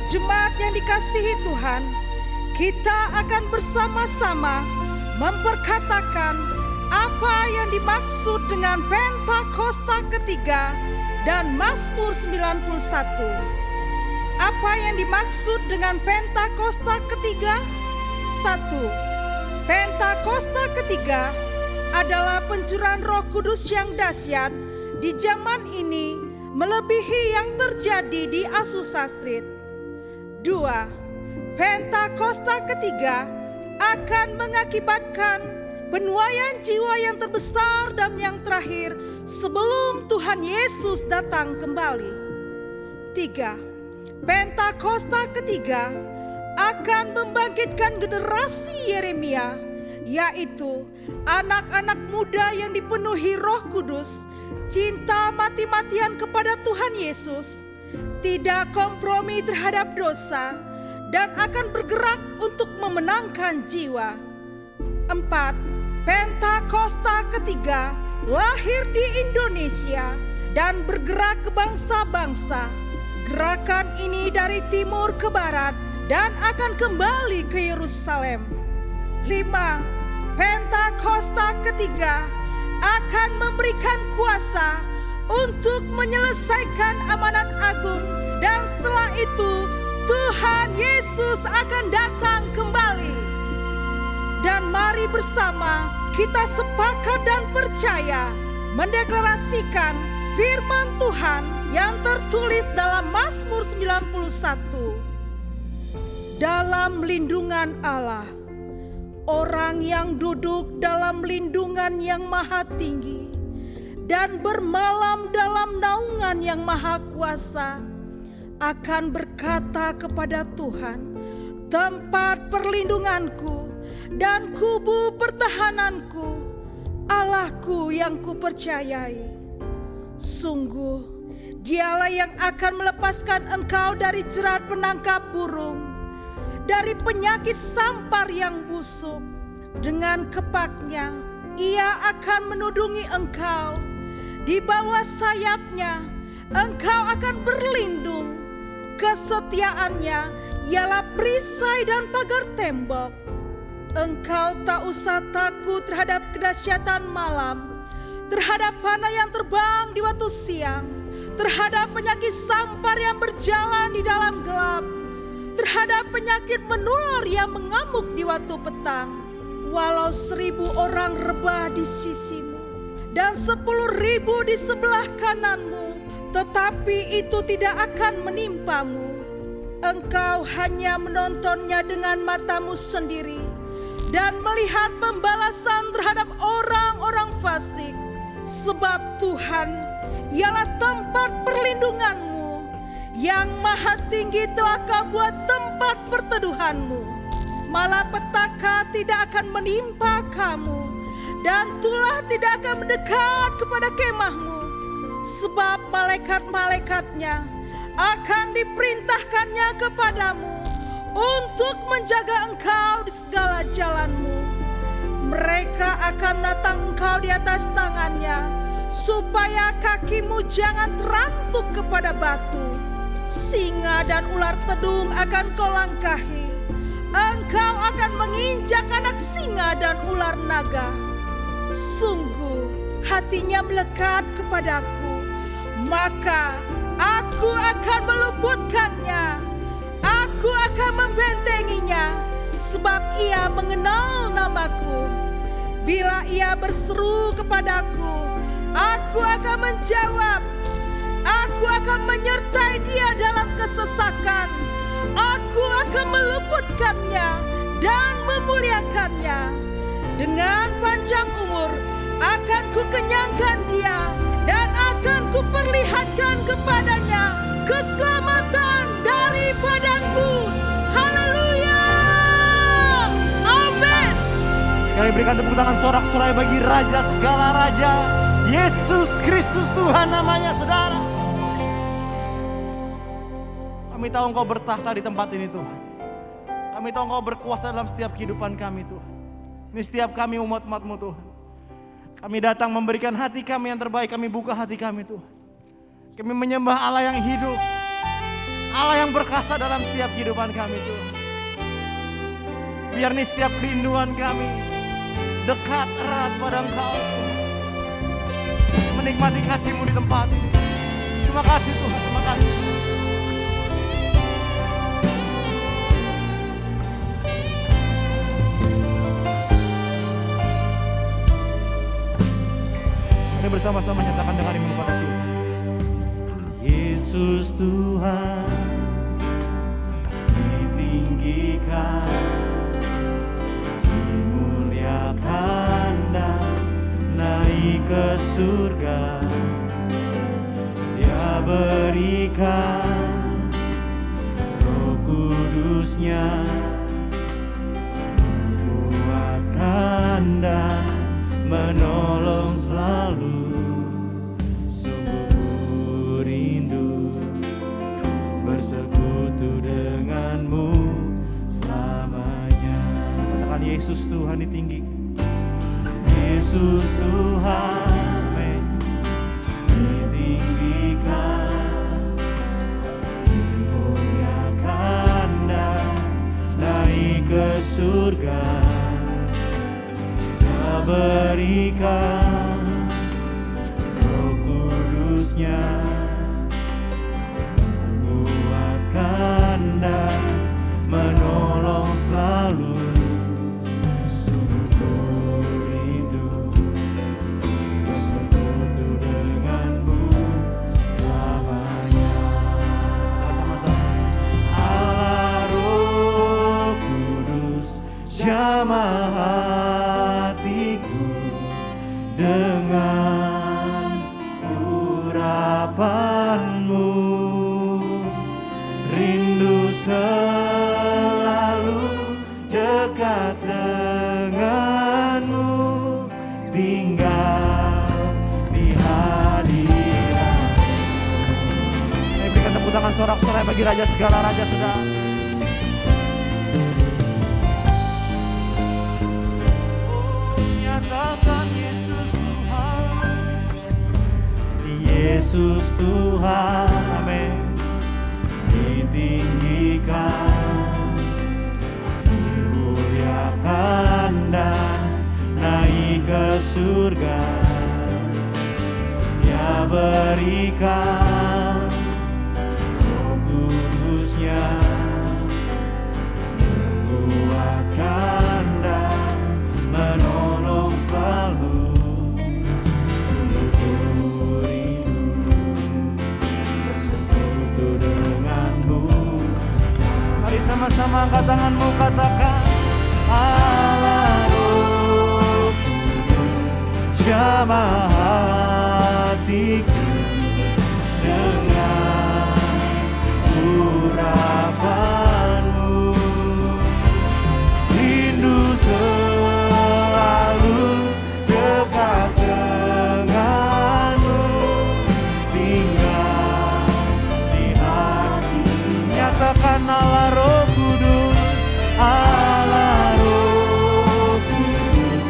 Jemaat yang dikasihi Tuhan, kita akan bersama-sama memperkatakan apa yang dimaksud dengan Pentakosta ketiga dan Mazmur 91. Apa yang dimaksud dengan Pentakosta ketiga? 1. Pentakosta ketiga adalah pencurahan Roh Kudus yang dahsyat di zaman ini, melebihi yang terjadi di Azusa Street. 2. Pentakosta ketiga akan mengakibatkan penuaian jiwa yang terbesar dan yang terakhir sebelum Tuhan Yesus datang kembali. 3. Pentakosta ketiga akan membangkitkan generasi Yeremia, yaitu anak-anak muda yang dipenuhi Roh Kudus, cinta mati-matian kepada Tuhan Yesus, tidak kompromi terhadap dosa, dan akan bergerak untuk memenangkan jiwa. 4. Pentakosta ketiga lahir di Indonesia dan bergerak ke bangsa-bangsa. Gerakan ini dari timur ke barat dan akan kembali ke Yerusalem. 5. Pentakosta ketiga akan memberikan kuasa untuk menyelesaikan amanat agung, dan setelah itu Tuhan Yesus akan datang kembali. Dan mari bersama kita sepakat dan percaya mendeklarasikan firman Tuhan yang tertulis dalam Mazmur 91. Dalam lindungan Allah, orang yang duduk dalam lindungan yang maha tinggi dan bermalam dalam naungan yang maha kuasa akan berkata kepada Tuhan, tempat perlindunganku dan kubu pertahananku, Allahku yang kupercayai. Sungguh, Dialah yang akan melepaskan engkau dari jerat penangkap burung, dari penyakit sampar yang busuk. Dengan kepaknya, Ia akan menudungi engkau. Di bawah sayapnya, engkau akan berlindung. Kesetiaannya ialah perisai dan pagar tembok. Engkau tak usah takut terhadap kedahsyatan malam, terhadap panah yang terbang di waktu siang, terhadap penyakit sampar yang berjalan di dalam gelap, terhadap penyakit menular yang mengamuk di waktu petang. Walau 1000 orang rebah di sisimu dan 10.000 di sebelah kananmu, tetapi itu tidak akan menimpamu. Engkau hanya menontonnya dengan matamu sendiri dan melihat pembalasan terhadap orang-orang fasik. Sebab Tuhan ialah tempat perlindunganmu, yang maha tinggi telah kau buat tempat perteduhanmu. Malapetaka tidak akan menimpa kamu, dan tulah tidak akan mendekat kepada kemahmu. Sebab malaikat-malaikatnya akan diperintahkannya kepadamu untuk menjaga engkau di segala jalanmu. Mereka akan menatang engkau di atas tangannya, supaya kakimu jangan terantuk kepada batu. Singa dan ular tedung akan kau langkahi. Engkau akan menginjak anak singa dan ular naga. Sungguh hatinya melekat kepadaku, maka aku akan meluputkannya. Aku akan membentenginya, sebab ia mengenal namaku. Bila ia berseru kepadaku, aku akan menjawab. Aku akan menyertai dia dalam kesesakan. Aku akan meluputkannya dan memuliakannya. Dengan panjang umur akan kukenyangkan dia, dan akan kuperlihatkan kepadanya keselamatan daripadaku. Haleluya. Amin. Sekali berikan tepuk tangan sorak-sorai bagi Raja segala Raja, Yesus Kristus Tuhan namanya, saudara. Kami tahu Engkau bertahta di tempat ini, Tuhan. Kami tahu Engkau berkuasa dalam setiap kehidupan kami, Tuhan. Ini setiap kami umat-umat-Mu, Tuhan. Kami datang memberikan hati kami yang terbaik. Kami buka hati kami, Tuhan. Kami menyembah Allah yang hidup. Allah yang berkuasa dalam setiap kehidupan kami Tuhan. Biar nih setiap kerinduan kami dekat erat pada Engkau Tuhan. Menikmati kasih-Mu di tempat ini. Terima kasih Tuhan, terima kasih. Mari bersama-sama nyatakan dengan iman pada Tuhan. Yesus Tuhan ditinggikan, dimuliakan dan naik ke surga. Dia berikan Roh Kudus-Nya, menguatkan dan menolong selalu. Sungguh rindu bersekutu denganmu selamanya. Katakan Yesus Tuhan ditinggi. Yesus Tuhan ditinggikan, dimuliakan dan naik ke surga. Dia berikan Roh Kudus-Nya, menguatkan dan menolong selalu. Sungguh rindu bersekutu denganmu selamanya. Sama-sama. Allah Roh Kudus, jamah hatiku dengan urapan-Mu. Rindu selalu dekat denganmu, tinggal di hadirat. Mari berikan tepuk tangan sorak-sorai bagi Raja segala Raja sedang. Nyatakan Yesus Tuhan, Yesus Tuhan, amin. Ditinggikan, dimuliakan dan naik ke surga. Dia berikan Roh Kudus-Nya, menguatkan dan menolong selalu. Sungguh rindu bersekutu denganmu. Mari sama-sama angkat tanganmu, katakan Allah Roh Kudus, jamah hatiku dengan urapan-Mu. Rindu selalu dekat denganmu, tinggal di hati. Nyatakan Allah Roh Kudus, Allah Roh Kudus,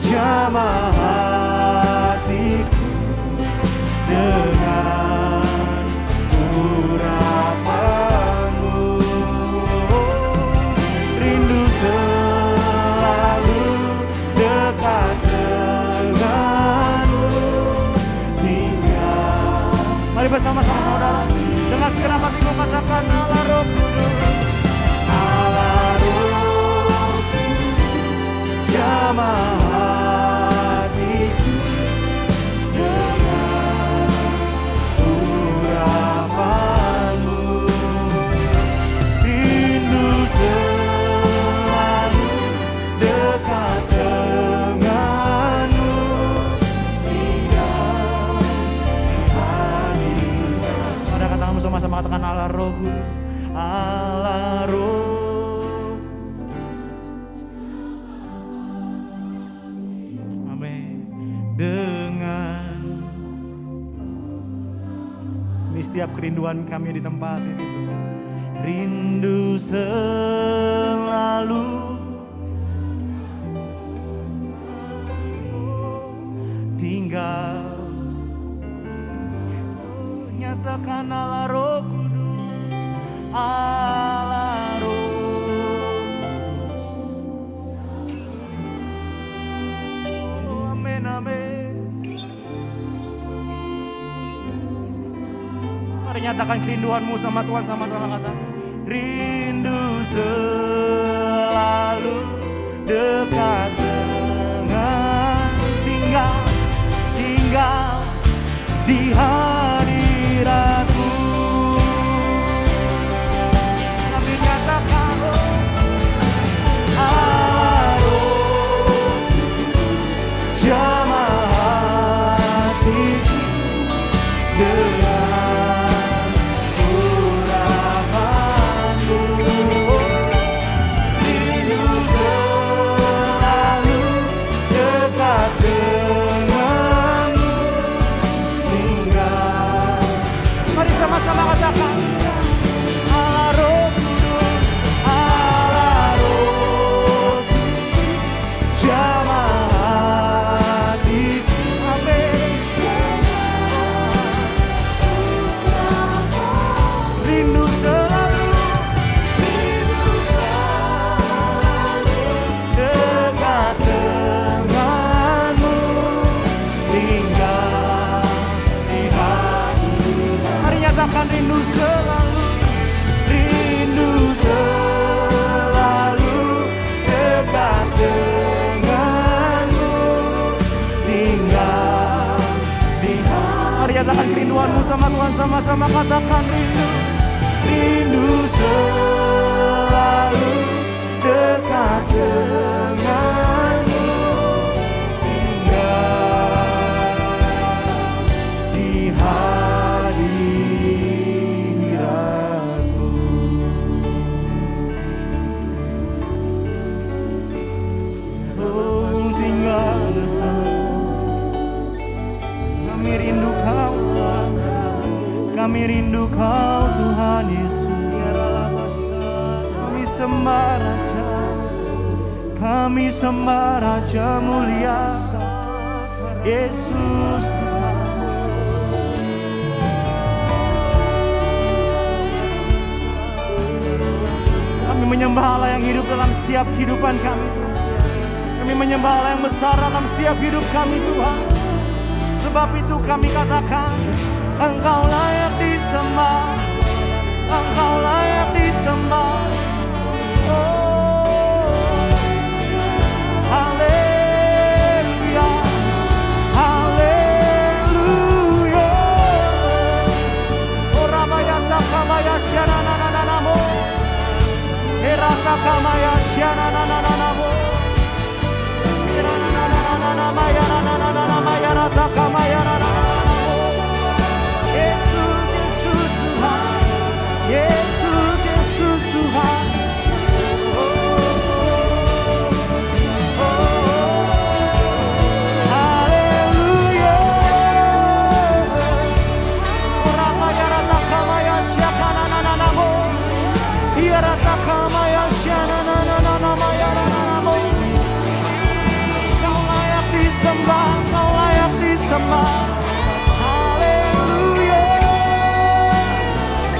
jamah hatiku dengan urapan-Mu. Rindu selalu dekat denganmu, tinggal. Mari bersama-sama saudara, dengan segenap hatimu katakan Allah Roh Kudus, Allah Roh Kudus, jamah hatiku dengan urapan-Mu. Rindu selalu dekat denganmu, tinggal di hadirat. Pada katakan bersama-sama, katakan Allah Roh Kudus, Allah Roh. Amin. Dengan ini setiap kerinduan kami di tempat ini, rindu selalu tinggal. Nyatakan Allah Roh Kudus, Allah Roh Kudus. Oh, amin, amin. Mari nyatakan kerinduanmu sama Tuhan, sama-sama kata. Rindu selalu dekat dengan tinggal di hadiratmu. Kami nyatakan Allah Roh jamah hati dengan urapanmu. Rindu selalu dekat denganmu tinggal. Mari sama-sama katakan Allah Roh Kudus, Allah Roh Kudus jamah hatiku. Amin. Rindu selalu dekat denganmu tinggal di hati. Mari nyatakan rindu selalu dekat denganmu tinggal di hati. Mari nyatakan kerinduanmu sama Tuhan, sama-sama katakan rindu selalu dekat denganmu tinggal di hadiratmu. Oh, tinggal kami rindu kau Tuhan, kami rindu kau Tuhan Yesus. Kami sembah Raja, kami sembah Raja mulia Yesus Tuhan. Kami menyembah Allah yang hidup dalam setiap kehidupan kami Tuhan. Kami menyembah Allah yang besar dalam setiap hidup kami Tuhan. Sebab itu kami katakan Engkau layak disembah, Engkau layak disembah. Oh, haleluya, haleluya. Ora bayata kamaya syana nananamo, erata kamaya syana nananamo, erana nananana maya nananana maya rata kamaya nananamo. Yesus, Yesus Tuhan, Yesus, Yesus Tuhan. Haleluya. Ora maya rata kamaya syana nananamo, irata kamaya syana nananana maya nananamo. Kau layak disembah, kau layak disembah. Haleluya,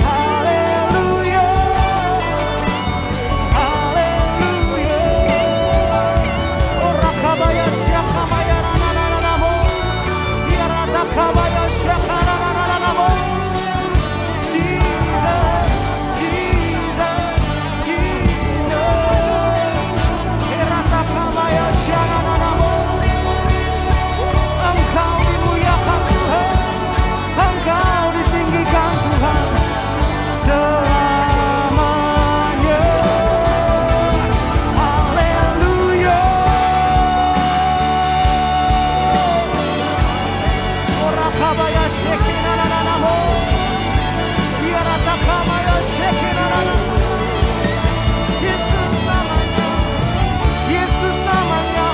haleluya, haleluya. Ora kabaya syaka maya nananamo, irata kabaya syaka nananamo. Jesus, Jesus, Jesus. Irata kabaya syana nananamo. Engkau dimuliakan Tuhan, Engkau ditinggikan Tuhan selamanya. Haleluya. Ora kabaya shekina nananamo, irata kabaya shekina nananamo. Yesus namanya, Yesus namanya.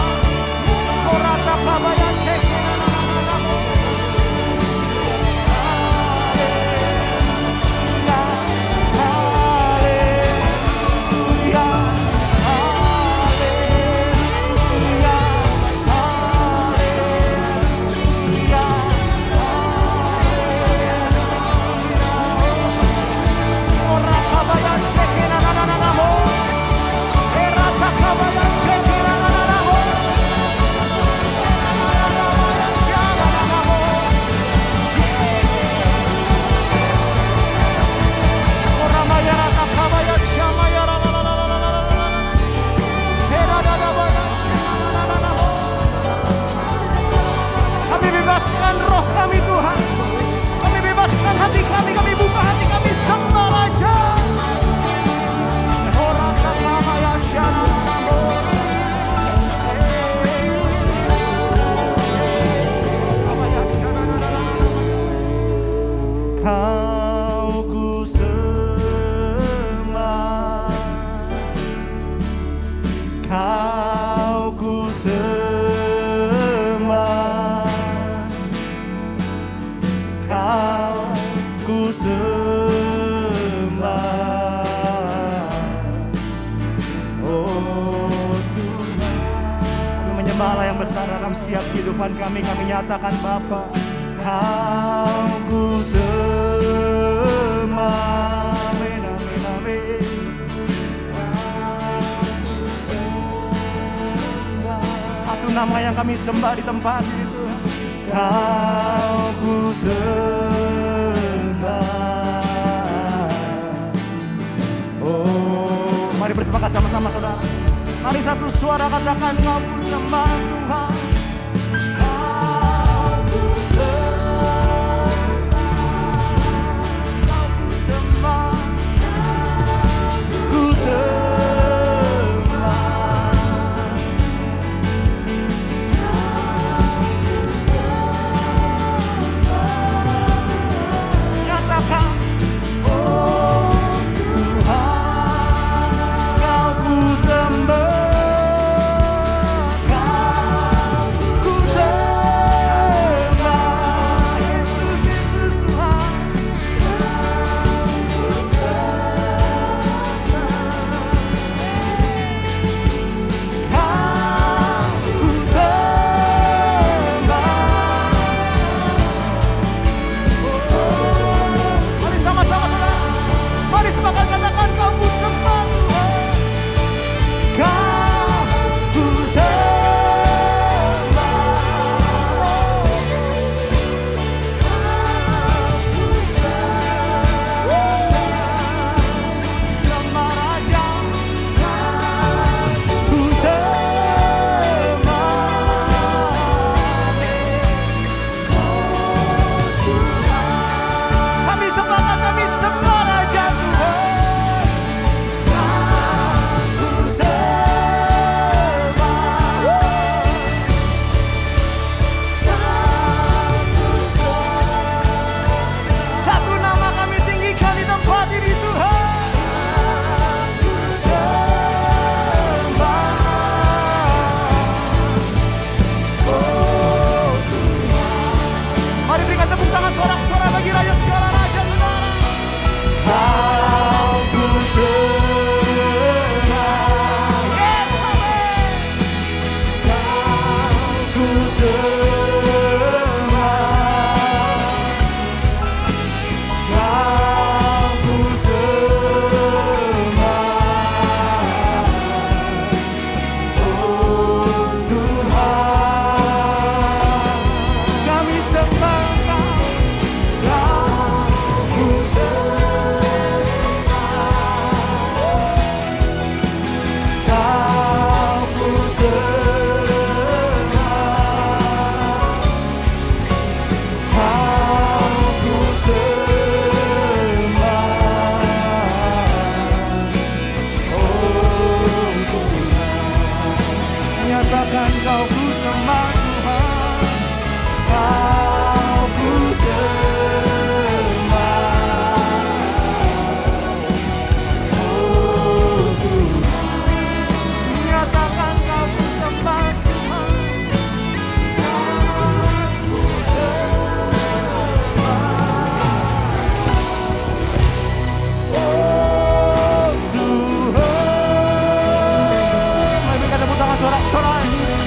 Ora kabaya shekina nananamo. Haleluya, haleluya, haleluya, haleluya. terbesar dalam setiap kehidupan kami. Kami nyatakan Bapa, Kau ku sembah. Amin, amin, amin. Satu nama yang kami sembah di tempat itu, Kau ku sembah. Oh, mari bersepakat sama-sama saudara. Mari satu suara katakan, Kau ku sembah Tuhan. Kau ku sembah. Kau ku sembah. Ku sembah. Nyatakan, oh Tuhan, Kau ku sembah.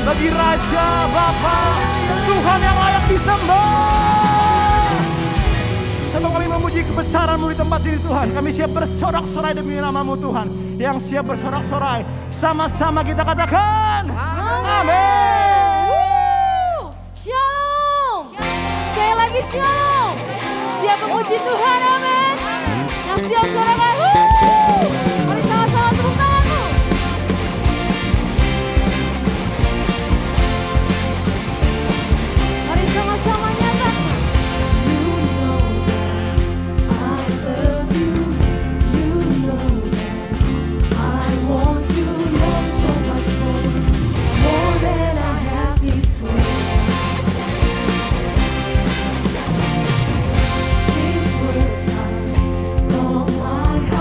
Bagi Raja, Bapa, Tuhan yang layak disembah. Sebab kami memuji kebesaran-Mu di tempat ini Tuhan. Kami siap bersorak-sorai demi nama-Mu Tuhan. Yang siap bersorak-sorai, sama-sama kita katakan amin. Shalom. Sekali lagi shalom. Siap memuji Tuhan, amin. Yang siap sorakan, mari sama-sama tepuk tanganmu. Mari sama-sama nyatakan. You know that I love you. You know that I want you, Lord, so much more than I have before. These words are from my heart.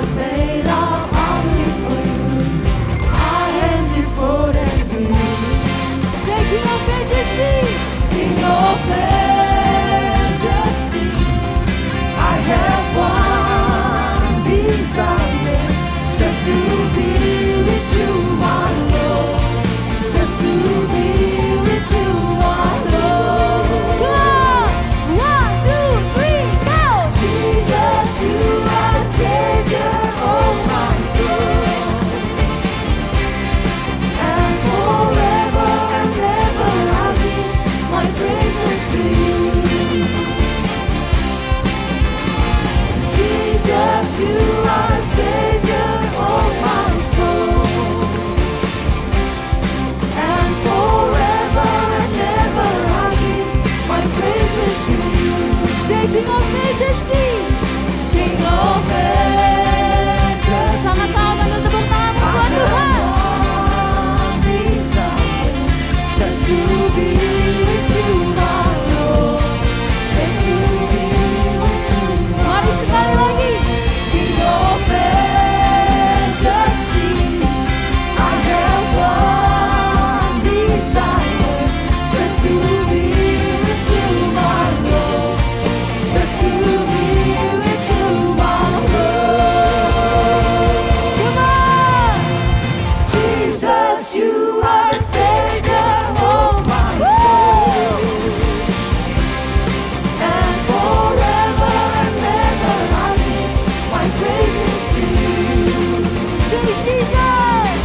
was made of only for you. I am devoted to you. Say, King of Majesty, King of Majesty, I have one desire, just to be with you, my Lord. Just to be with you, my Lord. Come on! 1, 2, 3, go! Jesus, you are the Savior of my soul. And forever and ever I give my praises to you. Jesus, you are the Savior of my soul. And forever and ever I give my praises to you. Say, King of Majesty, King of Majesty. Sama-sama kami tepuk tangan buat Tuhan. Just to be with you, my Lord. Just to be with you. Mari sekali lagi. King of Majesty, I have one desire, just to be with you, my Lord. Just to be with you, my Lord. Come on! Jesus, you are the Savior of my soul. And forever and ever I give my praises to you. Say, Jesus!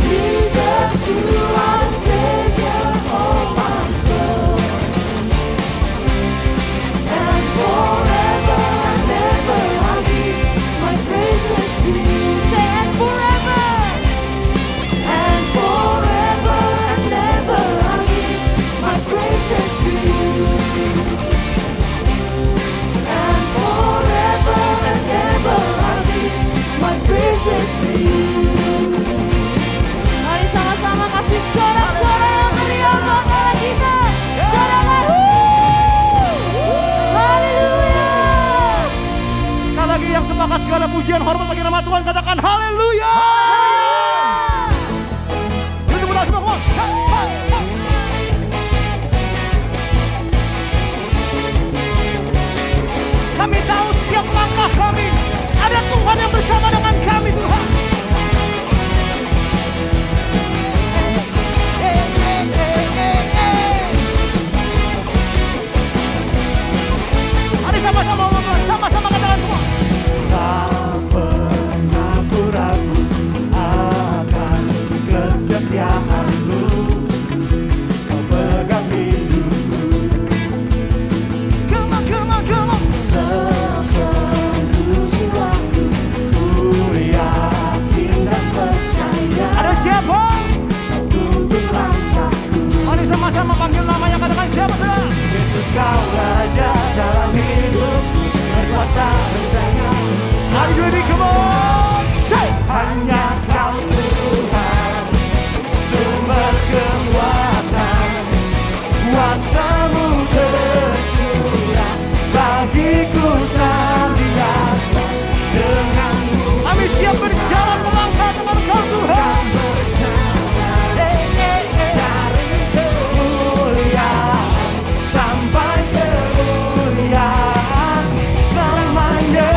Jesus, you are the Savior of my soul. And forever and ever I give my praises to you. Say, and forever! And forever and ever I give my praises to you. And forever and ever I give my praises to you. Mari sama-sama kasih sorak-sorak yang meriah buat Allah kita. Sorangan. Haleluya. Sekali lagi yang sepakat segala pujian hormat bagi nama Tuhan katakan haleluya. Tepuk tangan semua, come on. Kami tahu setiap langkah kami ada Tuhan yang bersama dengan kami, Tuhan. Mari sama-sama ngomong, sama-sama katakan semua. Tak pernah ku ragu akan kesetiaan-Mu, Kau pegang hidupku. Come on, come on, come on. Sepenuh jiwaku ku yakin dan percaya. Ada siapa? Kau tuntun langkahku. Mari sama-sama panggil namanya, katakan siapa saudara? Yesus Kau Raja dalam hidup, berkuasa bersama. Are you ready? Come on! Say! Hanya Kau Tuhan, sumber kekuatan, kuasa-Mu tercurah bagiku senantiasa. Dengan-Mu kami siap berjalan melangkah dengan Kau Tuhan. Dari kemuliaan sampai kemuliaan selamanya.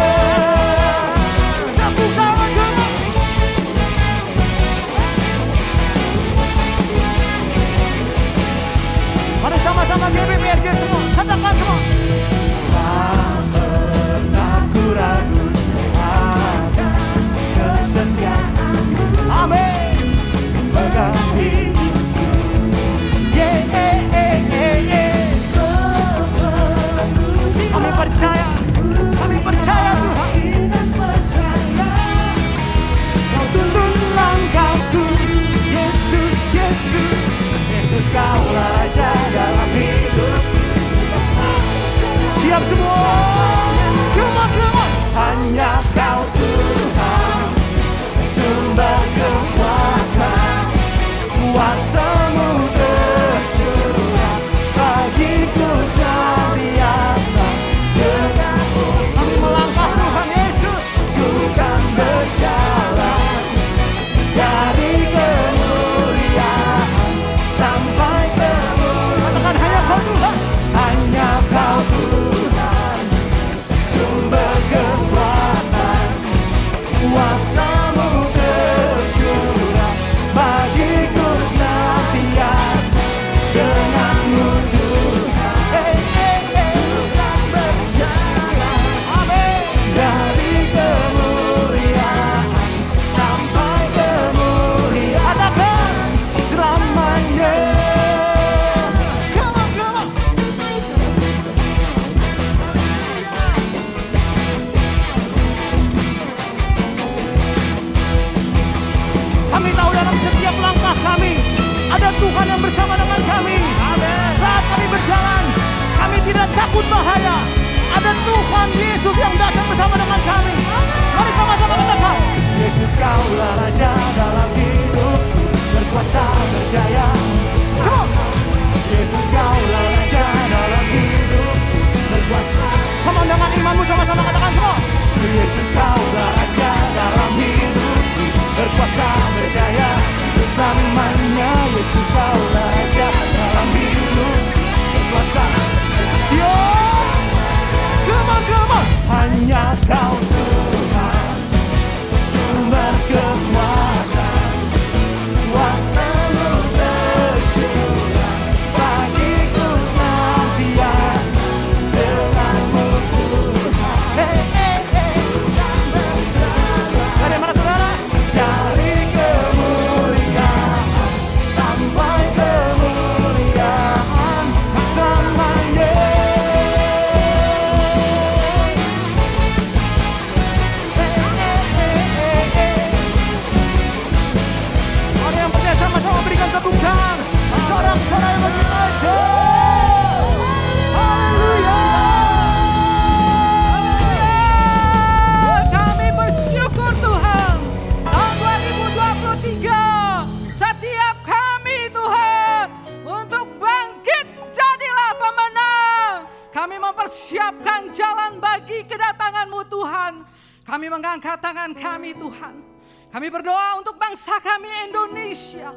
Kuasa-Mu tercurah bagiku senantiasa. Denganmu Tuhan, Tuhan berjalan, amin. Dari kemuliaan sampai kemuliaan, katakan selamanya. Come on, come on. Kami tahu dalam setiap langkah kami ada Tuhan yang bersama dengan kami. Saat kami berjalan, kami tidak takut bahaya. Ada Tuhan Yesus yang datang bersama dengan kami. Mari sama-sama katakan, Yesus Kaulah Raja dalam hidupku, berkuasa berjaya. Come on. Yesus Kaulah Raja dalam hidupku, berkuasa. Come on, dengan imanmu sama-sama katakan, come on. Yesus Kaulah Raja dalam hidupku, berkuasa berjaya bersamanya. Yesus Kaulah Raja dalam hidup, berkuasa. Siap, come on, come on. Hanya Kau Tuhan, sumber kekuatan, kuasa-Mu tercurah bagiku senantiasa. Denganmu Tuhan, Tuhan berjalan. Dari mana saudara? Dari kemuliaan sampai kemuliaan selamanya. Ada yang percaya sama-sama berikan tepuk tangan. Sorak-sorai bagi Raja. Haleluya. Kami bersyukur Tuhan, tahun 2023 setiap kami Tuhan untuk bangkit jadilah pemenang. Kami mempersiapkan jalan bagi kedatangan-Mu Tuhan. Kami mengangkat tangan kami Tuhan. Kami berdoa untuk bangsa kami Indonesia.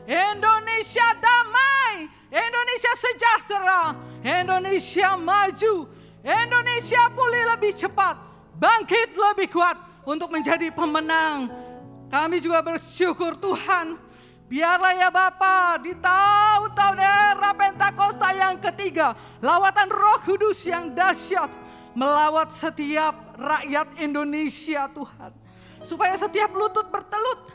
Indonesia damai, Indonesia sejahtera, Indonesia maju, Indonesia pulih lebih cepat, bangkit lebih kuat untuk menjadi pemenang. Kami juga bersyukur Tuhan, biarlah ya Bapa di tahun-tahun era Pentakosta yang ketiga, lawatan Roh Kudus yang dahsyat melawat setiap rakyat Indonesia Tuhan. Supaya setiap lutut bertelut,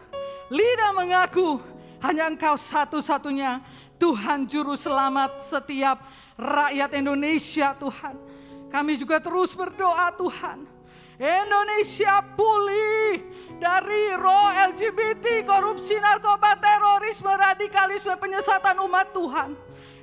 lidah mengaku hanya Engkau satu-satunya Tuhan Juru Selamat setiap rakyat Indonesia Tuhan. Kami juga terus berdoa Tuhan, Indonesia pulih dari roh LGBT, korupsi, narkoba, terorisme, radikalisme, penyesatan umat Tuhan.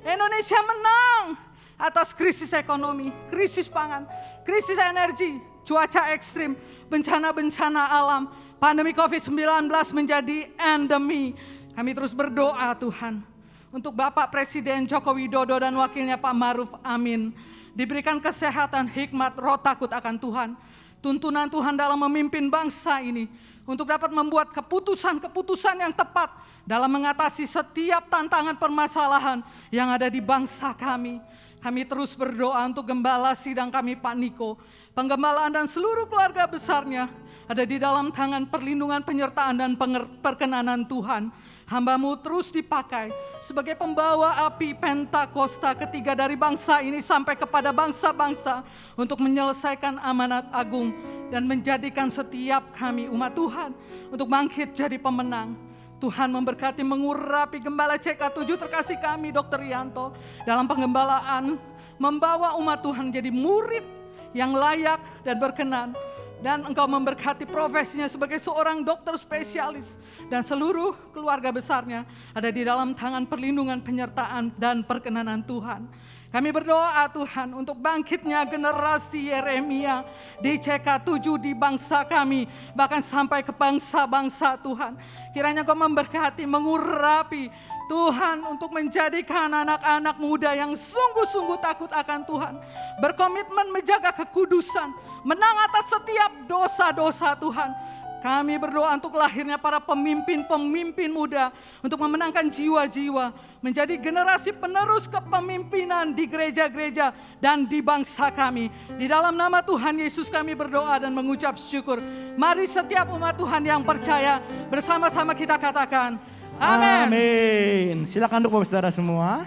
Indonesia menang atas krisis ekonomi, krisis pangan, krisis energi, cuaca ekstrim, bencana-bencana alam, pandemi COVID-19 menjadi endemi. Kami terus berdoa Tuhan, untuk Bapak Presiden Joko Widodo dan wakilnya Pak Maruf Amin, diberikan kesehatan, hikmat, roh takut akan Tuhan, tuntunan Tuhan dalam memimpin bangsa ini, untuk dapat membuat keputusan-keputusan yang tepat dalam mengatasi setiap tantangan permasalahan yang ada di bangsa kami. Kami terus berdoa untuk Gembala Sidang kami Pak Niko, penggembalaan dan seluruh keluarga besarnya ada di dalam tangan perlindungan, penyertaan dan perkenanan Tuhan. Hamba-Mu terus dipakai sebagai pembawa api Pentakosta ketiga dari bangsa ini sampai kepada bangsa-bangsa untuk menyelesaikan amanat agung dan menjadikan setiap kami umat Tuhan untuk bangkit jadi pemenang. Tuhan memberkati, mengurapi Gembala CK7 terkasih kami Dr. Rianto dalam penggembalaan, membawa umat Tuhan menjadi murid yang layak dan berkenan. Dan Engkau memberkati profesinya sebagai seorang dokter spesialis dan seluruh keluarga besarnya ada di dalam tangan perlindungan, penyertaan dan perkenanan Tuhan. Kami berdoa Tuhan untuk bangkitnya generasi Yeremia di CK7 di bangsa kami, bahkan sampai ke bangsa-bangsa Tuhan. Kiranya Kau memberkati, mengurapi Tuhan untuk menjadikan anak-anak muda yang sungguh-sungguh takut akan Tuhan, berkomitmen menjaga kekudusan, menang atas setiap dosa-dosa Tuhan. Kami berdoa untuk lahirnya para pemimpin-pemimpin muda untuk memenangkan jiwa-jiwa, menjadi generasi penerus kepemimpinan di gereja-gereja dan di bangsa kami. Di dalam nama Tuhan Yesus kami berdoa dan mengucap syukur. Mari setiap umat Tuhan yang percaya bersama-sama kita katakan, amin. Amin. Silakan duduk Bapak Saudara semua.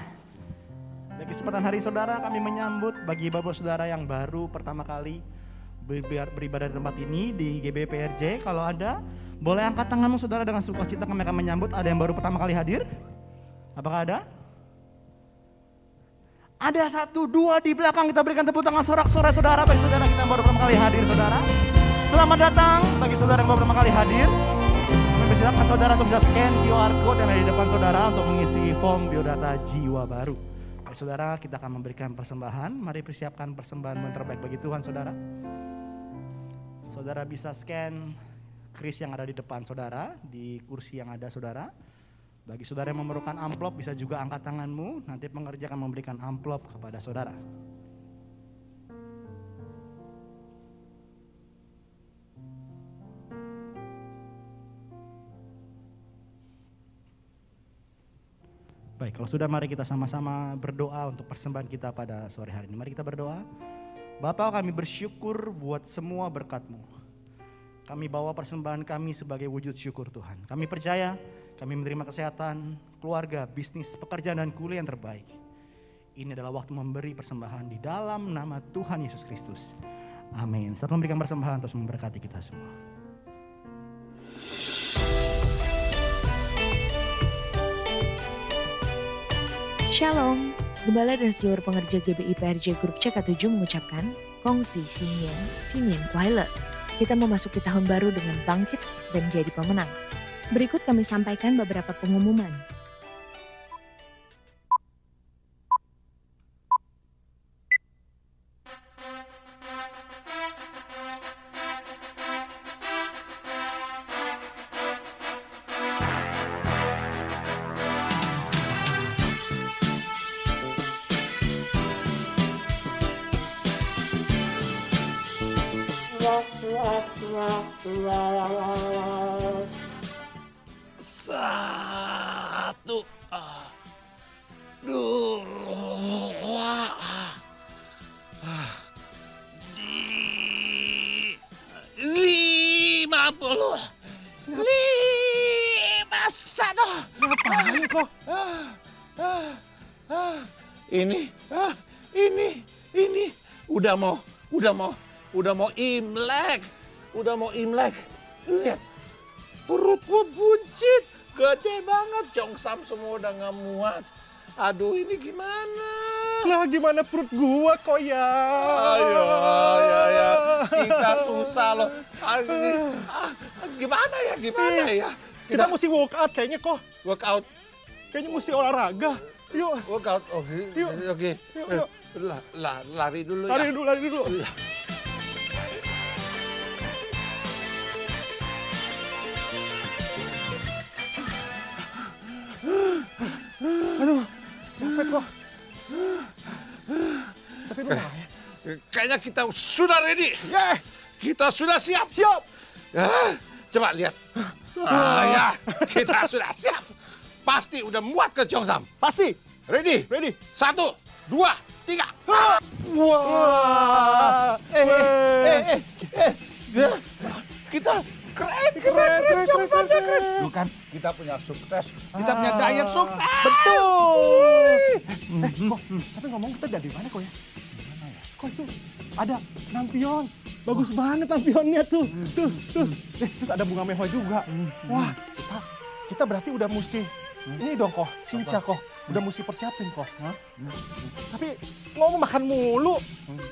Di kesempatan hari Saudara kami menyambut bagi Bapak Saudara yang baru pertama kali beribadah di tempat ini di GBPRJ. Kalau ada, boleh angkat tanganmu Saudara dengan sukacita, kami akan menyambut. Ada yang baru pertama kali hadir? Apakah ada? Ada 1, 2 di belakang, kita berikan tepuk tangan sorak-sorai Saudara bagi Saudara kita yang baru pertama kali hadir Saudara. Selamat datang bagi Saudara yang baru pertama kali hadir. Kami persilakan Saudara untuk bisa scan QR Code yang ada di depan Saudara untuk mengisi form biodata jiwa baru. Baik Saudara, kita akan memberikan persembahan. Mari persiapkan persembahan yang terbaik bagi Tuhan Saudara. Saudara bisa scan kris yang ada di depan Saudara, di kursi yang ada Saudara. Bagi Saudara yang memerlukan amplop, bisa juga angkat tanganmu. Nanti pengerja akan memberikan amplop kepada Saudara. Baik, kalau sudah mari kita sama-sama berdoa untuk persembahan kita pada sore hari ini. Mari kita berdoa. Bapa, kami bersyukur buat semua berkat-Mu. Kami bawa persembahan kami sebagai wujud syukur Tuhan. Kami percaya kami menerima kesehatan, keluarga, bisnis, pekerjaan dan kuliah yang terbaik. Ini adalah waktu memberi persembahan di dalam nama Tuhan Yesus Kristus. Amin. Saat memberikan persembahan terus memberkati kita semua. Shalom, Gembala dan seluruh pengerja GBI PRJ Grup CK7 mengucapkan Kongsi Sinien Kuailet. Kita memasuki tahun baru dengan bangkit dan jadi pemenang. Berikut kami sampaikan beberapa pengumuman. Satu, dua, lima puluh, 51. Ngapain kok? Ini udah mau Imlek. Lihat, perut gua buncit, gede banget. Congsam semua udah nggak muat. Aduh, ini gimana? Lah gimana perut gua kok ya? Ayo, ya. Kita susah loh. Gimana ya? Kita mesti workout kayaknya kok. workout. Kayaknya mesti olahraga. Yuk. Workout. Oke. Yuk. Oke. Yuk. Lari dulu ya. Lari dulu. Iya. Aduh, capek kok. Tapi lu Kayaknya kita sudah ready. Kita sudah siap. siap. Coba lihat. Ya, kita sudah siap. Pasti udah muat ke Cheongsam. Pasti. Ready? 1, 2, 3. Wah. Kita keren. Cheongsam keren. Bukan, kita punya sukses. Kita punya diet sukses. Betul. Tapi ngomong kita dari mana kok ya? Kok itu ada lampion. Bagus banget lampionnya tuh. Tuh. Terus ada bunga mewah juga. Wah, kita berarti udah mesti ini dong kok, Sinca kok. Udah mesti persiapin kok. Tapi ngomong makan mulu.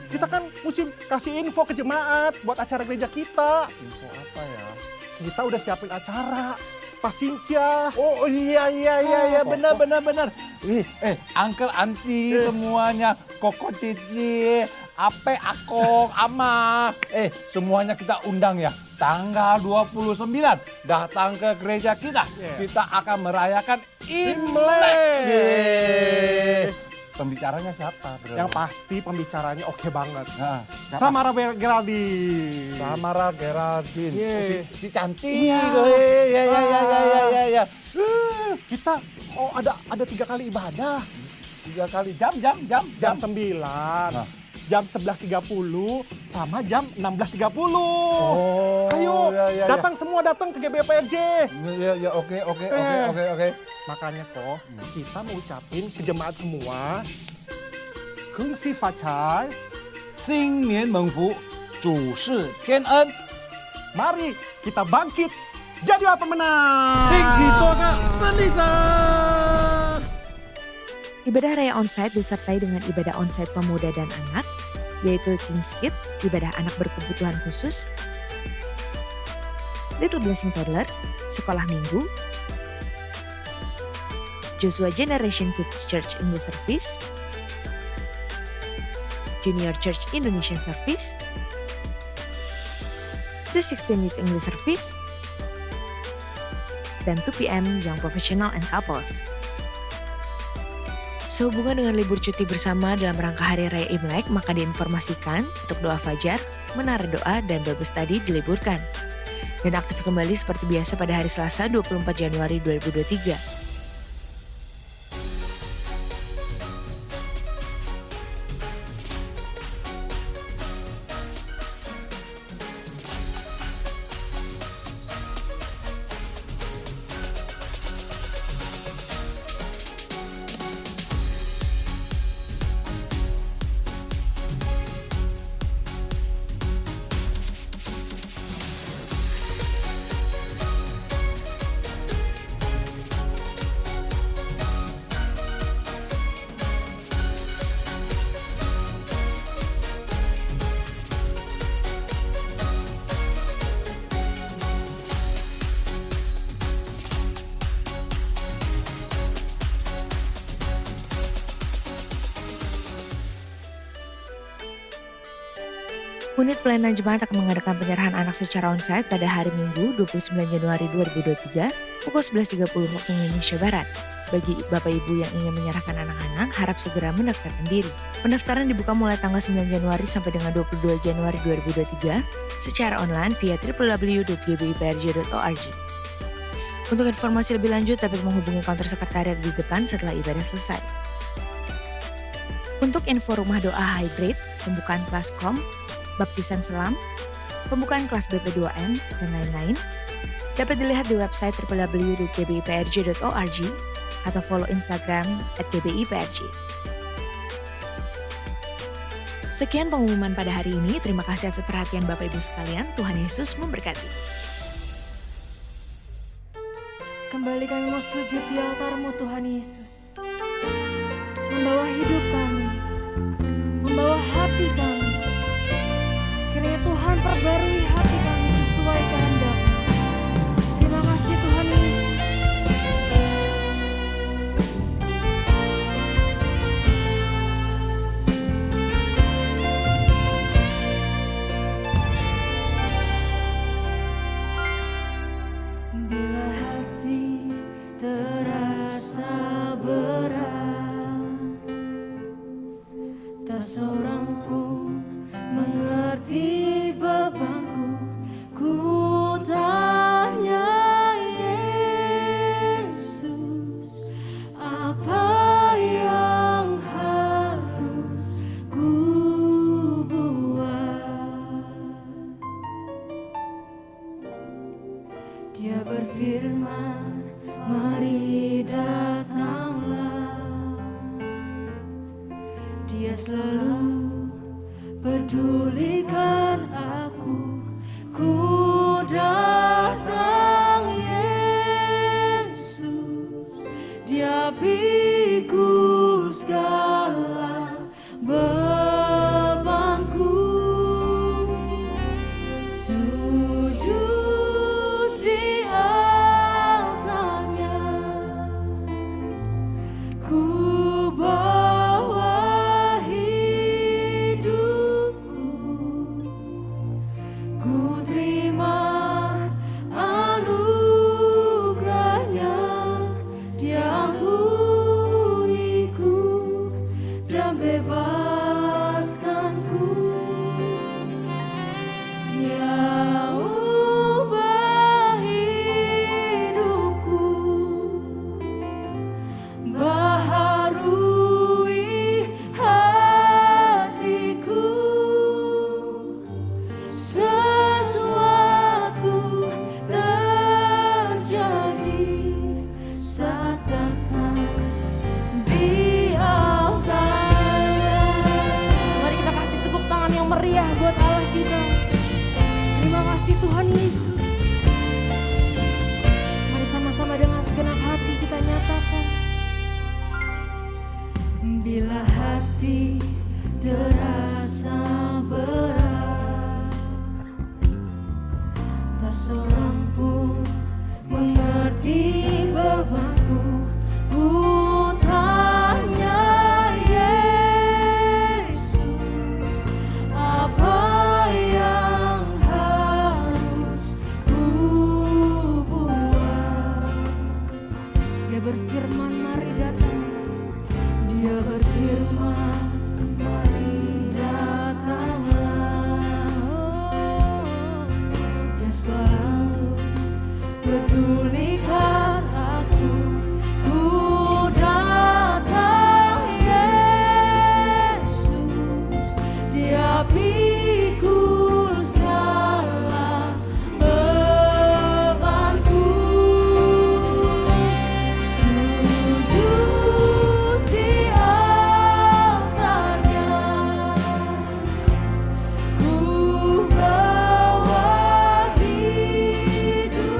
Kita kan mesti kasih info ke jemaat buat acara gereja kita. Info apa ya? Kita udah siapin acara. Pas Sinca. Oh iya benar. Uncle, auntie semuanya, koko cici, ape, akong, ama. Semuanya kita undang ya. Tanggal 29 datang ke gereja kita. Kita akan merayakan Imlek. Pembicaranya siapa, bro? Yang pasti pembicaranya oke banget. Nah, siapa? Tamara Geraldine. Tamara Geraldine. Iya. Oh, si cantik. Iya. Ya. Kita ada 3 kali ibadah. 3 kali jam. Jam 9, Nah. jam 11.30 sama jam 16.30. Oh. Ayo, ya. datang semua datang ke GBIPRJ. Ya, oke. Makanya kok kita mau ucapin ke jemaat semua. Kung Si Fa Chai. 新年蒙福，主事天恩， Mari kita bangkit, jadilah pemenang. 兴起做个胜利者。 Ibadah raya onsite disertai dengan ibadah onsite pemuda dan anak, yaitu King's Kid, ibadah anak berkebutuhan khusus, Little Blessing Toddler, sekolah minggu, Joshua Generation Kids Church English Service, Junior Church Indonesian Service, 316 Youth English Service, dan 2 PM Young Professional and Couples. Sehubungan dengan libur cuti bersama dalam rangka Hari Raya Imlek, maka diinformasikan untuk doa fajar, menara doa, dan Bible study diliburkan. Dan aktif kembali seperti biasa pada hari Selasa 24 Januari 2023. Unit pelayanan jemaat akan mengadakan penyerahan anak secara onsite pada hari Minggu 29 Januari 2023 pukul 11.30 waktu Indonesia Barat. Bagi Bapak Ibu yang ingin menyerahkan anak-anak, harap segera mendaftarkan diri. Pendaftaran dibuka mulai tanggal 9 Januari sampai dengan 22 Januari 2023 secara online via www.gbiprj.org. Untuk informasi lebih lanjut dapat menghubungi kantor sekretariat di depan setelah ibadah selesai. Untuk info rumah doa hybrid, pembukaan kelas KOM, baptisan selam, pembukaan kelas BP2M, dan lain-lain, dapat dilihat di website www.gbiprj.org atau follow Instagram @gbiprj. Sekian pengumuman pada hari ini. Terima kasih atas perhatian Bapak Ibu sekalian. Tuhan Yesus memberkati. Kembali kami mau sujud di altar-Mu Tuhan Yesus. Membawa hidup kami, membawa hati kami. Kiranya Tuhan perbarui hati kami sesuai kehendak-Mu. Terima kasih Tuhan Yesus. Bila hati terasa berat, tak seorang pun mengerti bebanku. Ku tanya Yesus, apa yang harus ku buat? Dia berfirman, mari datanglah. Dia selalu pedulikan aku. Ku datang Yesus, Dia pikul segala bebanku. Sujud di altarnya, ku bawa hidupku. seorang pun mengerti bebanku. Ku tanya Yesus, apa yang harus ku buat? Dia berfirman, mari datang. Dia berfirman, mari datanglah. Dia selalu pedulikan aku. Ku datang Yesus, Dia pikul segala bebanku. Sujud di altarnya, ku bawa hidupku.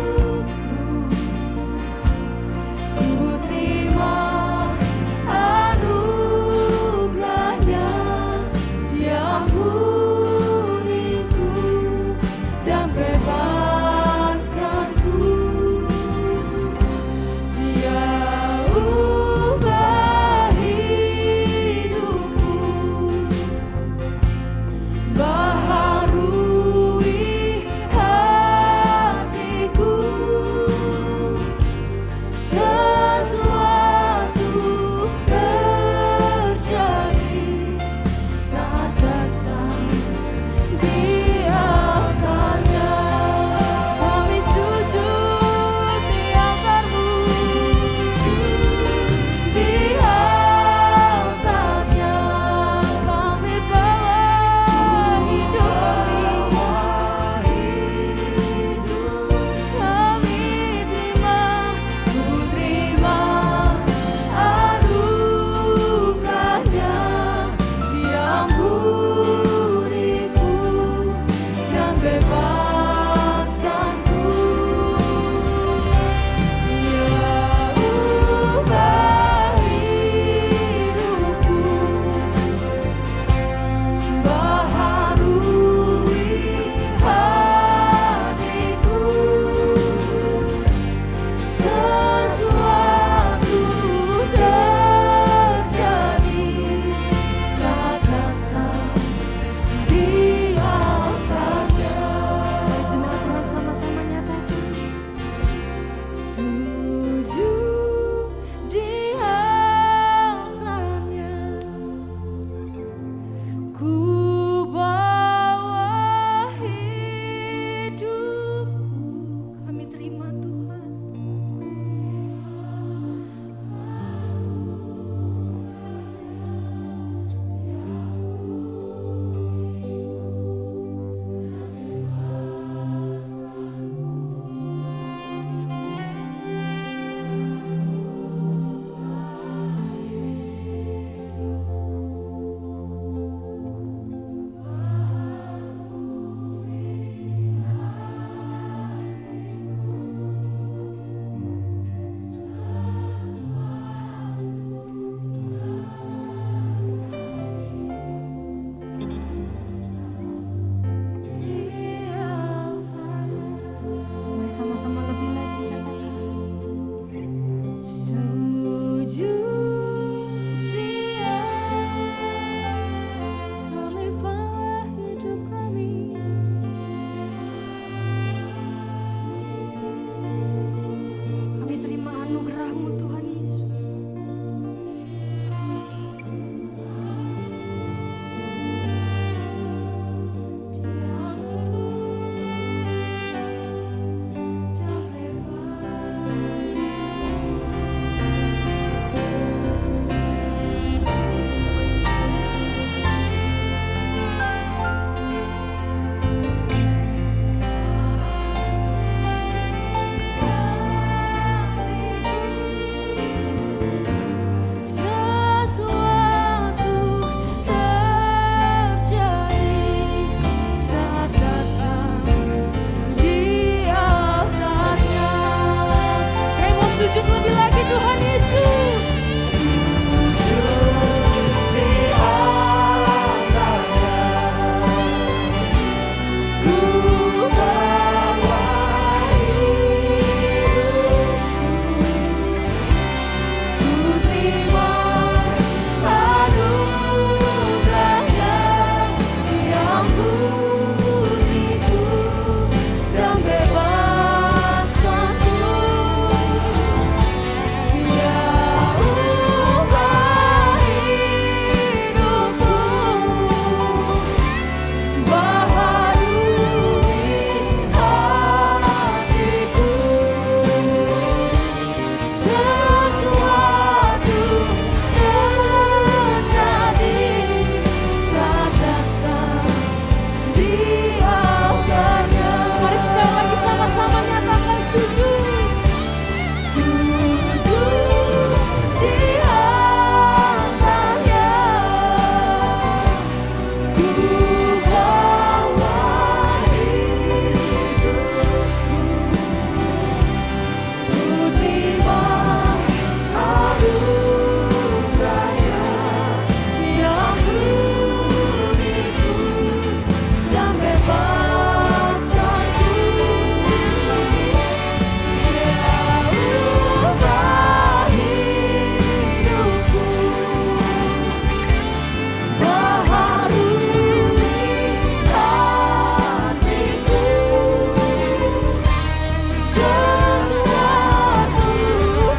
Sesuatu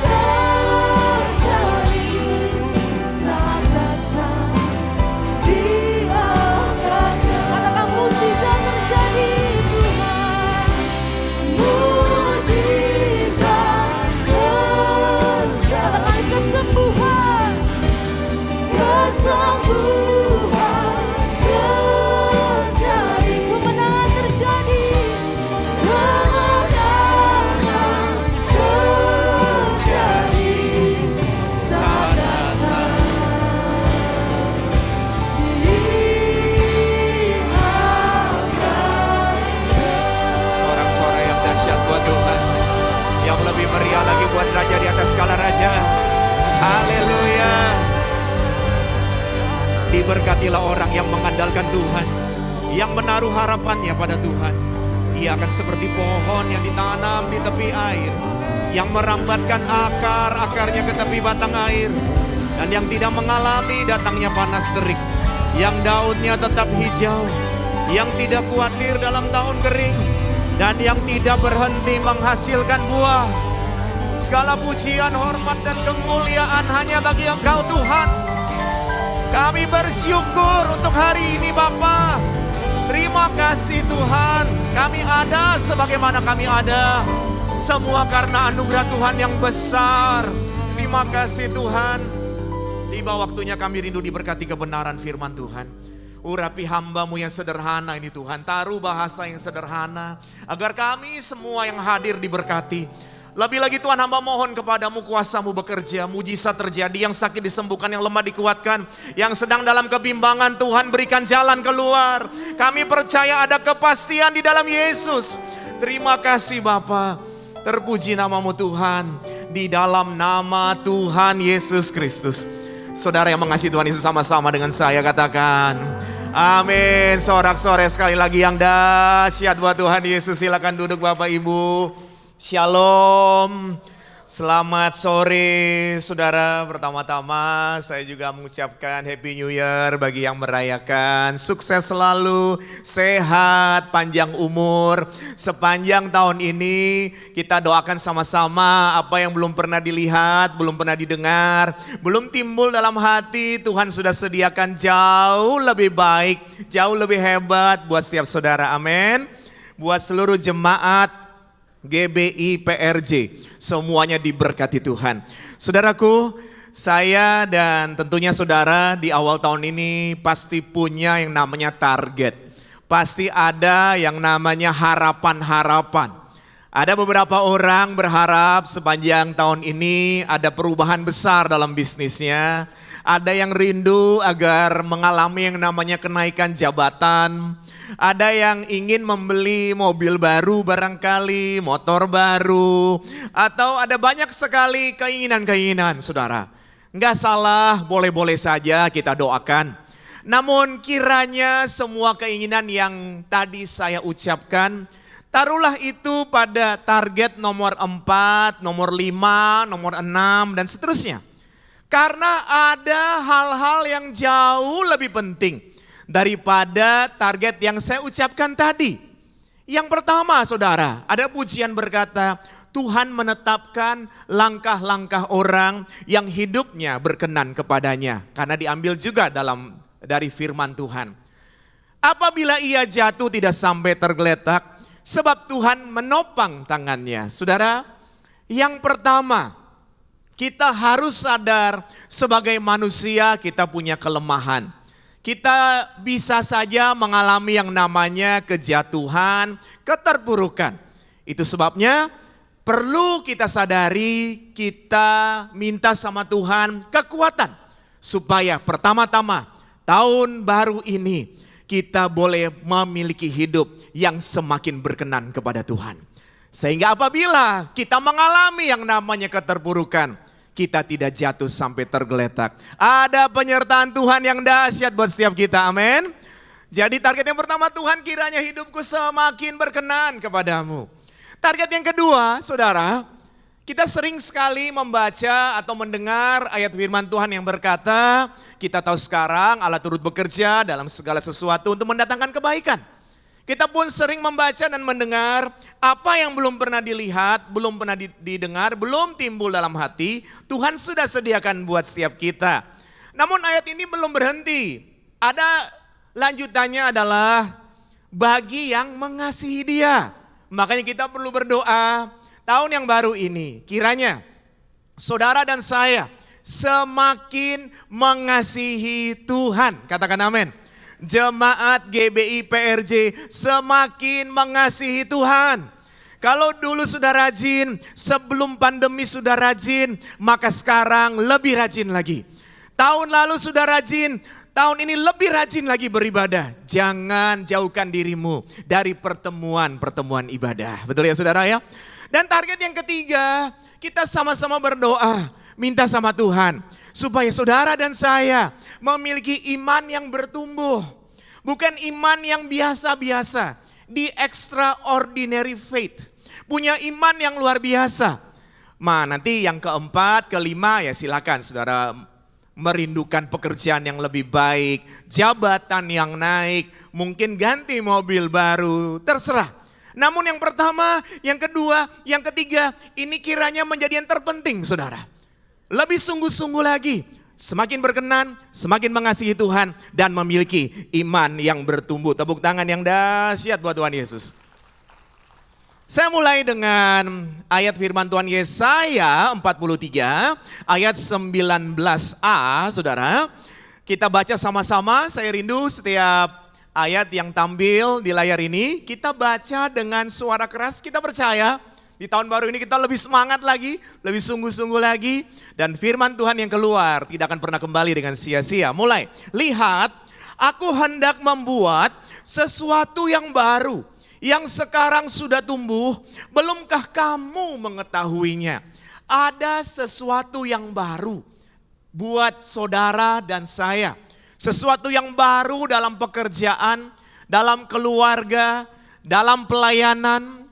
terjadi saat datang di angkatnya. Katakan mujizat terjadi Tuhan. Mujizat terjadi. Katakan kesembuhan. Kesembuhan terjadi. Kemenangan terjadi. Kemenangan terjadi saat datang di Sorak-sorai yang dahsyat buat Tuhan, yang lebih meriah lagi buat Raja di atas segala raja. Haleluya. Diberkatilah orang yang mengandalkan Tuhan, yang menaruh harapannya pada Tuhan. Ia akan seperti pohon yang ditanam di tepi air, yang merambatkan akar-akarnya ke tepi batang air, dan yang tidak mengalami datangnya panas terik, yang daunnya tetap hijau, yang tidak khawatir dalam tahun kering, dan yang tidak berhenti menghasilkan buah. Segala pujian, hormat, dan kemuliaan hanya bagi Engkau Tuhan. Kami bersyukur untuk hari ini Bapa. Terima kasih Tuhan, kami ada sebagaimana kami ada. Semua karena anugerah Tuhan yang besar. Terima kasih Tuhan. Tiba waktunya kami rindu diberkati kebenaran firman Tuhan. Urapi hamba-Mu yang sederhana ini Tuhan. Taruh bahasa yang sederhana, agar kami semua yang hadir diberkati. Lebih lagi Tuhan, hamba mohon kepadamu, kuasa-Mu bekerja, mujizat terjadi, yang sakit disembuhkan, yang lemah dikuatkan, yang sedang dalam kebimbangan Tuhan berikan jalan keluar. Kami percaya ada kepastian di dalam Yesus. Terima kasih Bapa, terpuji nama-Mu Tuhan, di dalam nama Tuhan Yesus Kristus. Saudara yang mengasihi Tuhan Yesus sama-sama dengan saya katakan amin. Sorak-sorai sekali lagi yang dahsyat buat Tuhan Yesus. Silakan duduk Bapak Ibu. Shalom, selamat sore saudara. Pertama-tama saya juga mengucapkan Happy New Year bagi yang merayakan. Sukses selalu, sehat, panjang umur. Sepanjang tahun ini kita doakan sama-sama apa yang belum pernah dilihat, belum pernah didengar, belum timbul dalam hati, Tuhan sudah sediakan jauh lebih baik, jauh lebih hebat buat setiap saudara, amin. Buat seluruh jemaat GBI PRJ, semuanya diberkati Tuhan. Saudaraku, saya dan tentunya saudara di awal tahun ini pasti punya yang namanya target. Pasti ada yang namanya harapan-harapan. Ada beberapa orang berharap sepanjang tahun ini ada perubahan besar dalam bisnisnya. Ada yang rindu agar mengalami yang namanya kenaikan jabatan. Ada yang ingin membeli mobil baru barangkali, motor baru. Atau ada banyak sekali keinginan-keinginan saudara. Enggak salah, boleh-boleh saja kita doakan. Namun kiranya semua keinginan yang tadi saya ucapkan, taruhlah itu pada target nomor 4, nomor 5, nomor 6 dan seterusnya. Karena ada hal-hal yang jauh lebih penting daripada target yang saya ucapkan tadi. Yang pertama saudara, ada pujian berkata, Tuhan menetapkan langkah-langkah orang yang hidupnya berkenan kepadanya. Karena diambil juga dari firman Tuhan. Apabila ia jatuh tidak sampai tergeletak, sebab Tuhan menopang tangannya. Saudara, yang pertama, kita harus sadar sebagai manusia kita punya kelemahan. Kita bisa saja mengalami yang namanya kejatuhan, keterpurukan. Itu sebabnya perlu kita sadari, kita minta sama Tuhan kekuatan. Supaya pertama-tama tahun baru ini kita boleh memiliki hidup yang semakin berkenan kepada Tuhan. Sehingga apabila kita mengalami yang namanya keterpurukan, kita tidak jatuh sampai tergeletak. Ada penyertaan Tuhan yang dahsyat buat setiap kita, amin. Jadi target yang pertama, Tuhan kiranya hidupku semakin berkenan kepadamu. Target yang kedua, saudara, kita sering sekali membaca atau mendengar ayat firman Tuhan yang berkata, kita tahu sekarang Allah turut bekerja dalam segala sesuatu untuk mendatangkan kebaikan. Kita pun sering membaca dan mendengar apa yang belum pernah dilihat, belum pernah didengar, belum timbul dalam hati, Tuhan sudah sediakan buat setiap kita. Namun ayat ini belum berhenti. Ada lanjutannya adalah bagi yang mengasihi Dia. Makanya kita perlu berdoa tahun yang baru ini. Kiranya saudara dan saya semakin mengasihi Tuhan. Katakan amin. Jemaat GBI PRJ semakin mengasihi Tuhan. Kalau dulu sudah rajin, sebelum pandemi sudah rajin, maka sekarang lebih rajin lagi. Tahun lalu sudah rajin, tahun ini lebih rajin lagi beribadah. Jangan jauhkan dirimu dari pertemuan-pertemuan ibadah. Betul ya saudara ya? Dan target yang ketiga, kita sama-sama berdoa, minta sama Tuhan supaya saudara dan saya memiliki iman yang bertumbuh. Bukan iman yang biasa-biasa, di extraordinary faith. Punya iman yang luar biasa. Nanti yang keempat, kelima ya silakan saudara merindukan pekerjaan yang lebih baik, jabatan yang naik, mungkin ganti mobil baru, terserah. Namun yang pertama, yang kedua, yang ketiga, ini kiranya menjadi yang terpenting saudara. Lebih sungguh-sungguh lagi, semakin berkenan, semakin mengasihi Tuhan dan memiliki iman yang bertumbuh. Tepuk tangan yang dahsyat buat Tuhan Yesus. Saya mulai dengan ayat firman Tuhan Yesaya 43 ayat 19a saudara. Kita baca sama-sama, saya rindu setiap ayat yang tampil di layar ini. Kita baca dengan suara keras, kita percaya di tahun baru ini kita lebih semangat lagi, lebih sungguh-sungguh lagi. Dan firman Tuhan yang keluar tidak akan pernah kembali dengan sia-sia. Mulai, lihat aku hendak membuat sesuatu yang baru. Yang sekarang sudah tumbuh, belumkah kamu mengetahuinya? Ada sesuatu yang baru buat saudara dan saya. Sesuatu yang baru dalam pekerjaan, dalam keluarga, dalam pelayanan.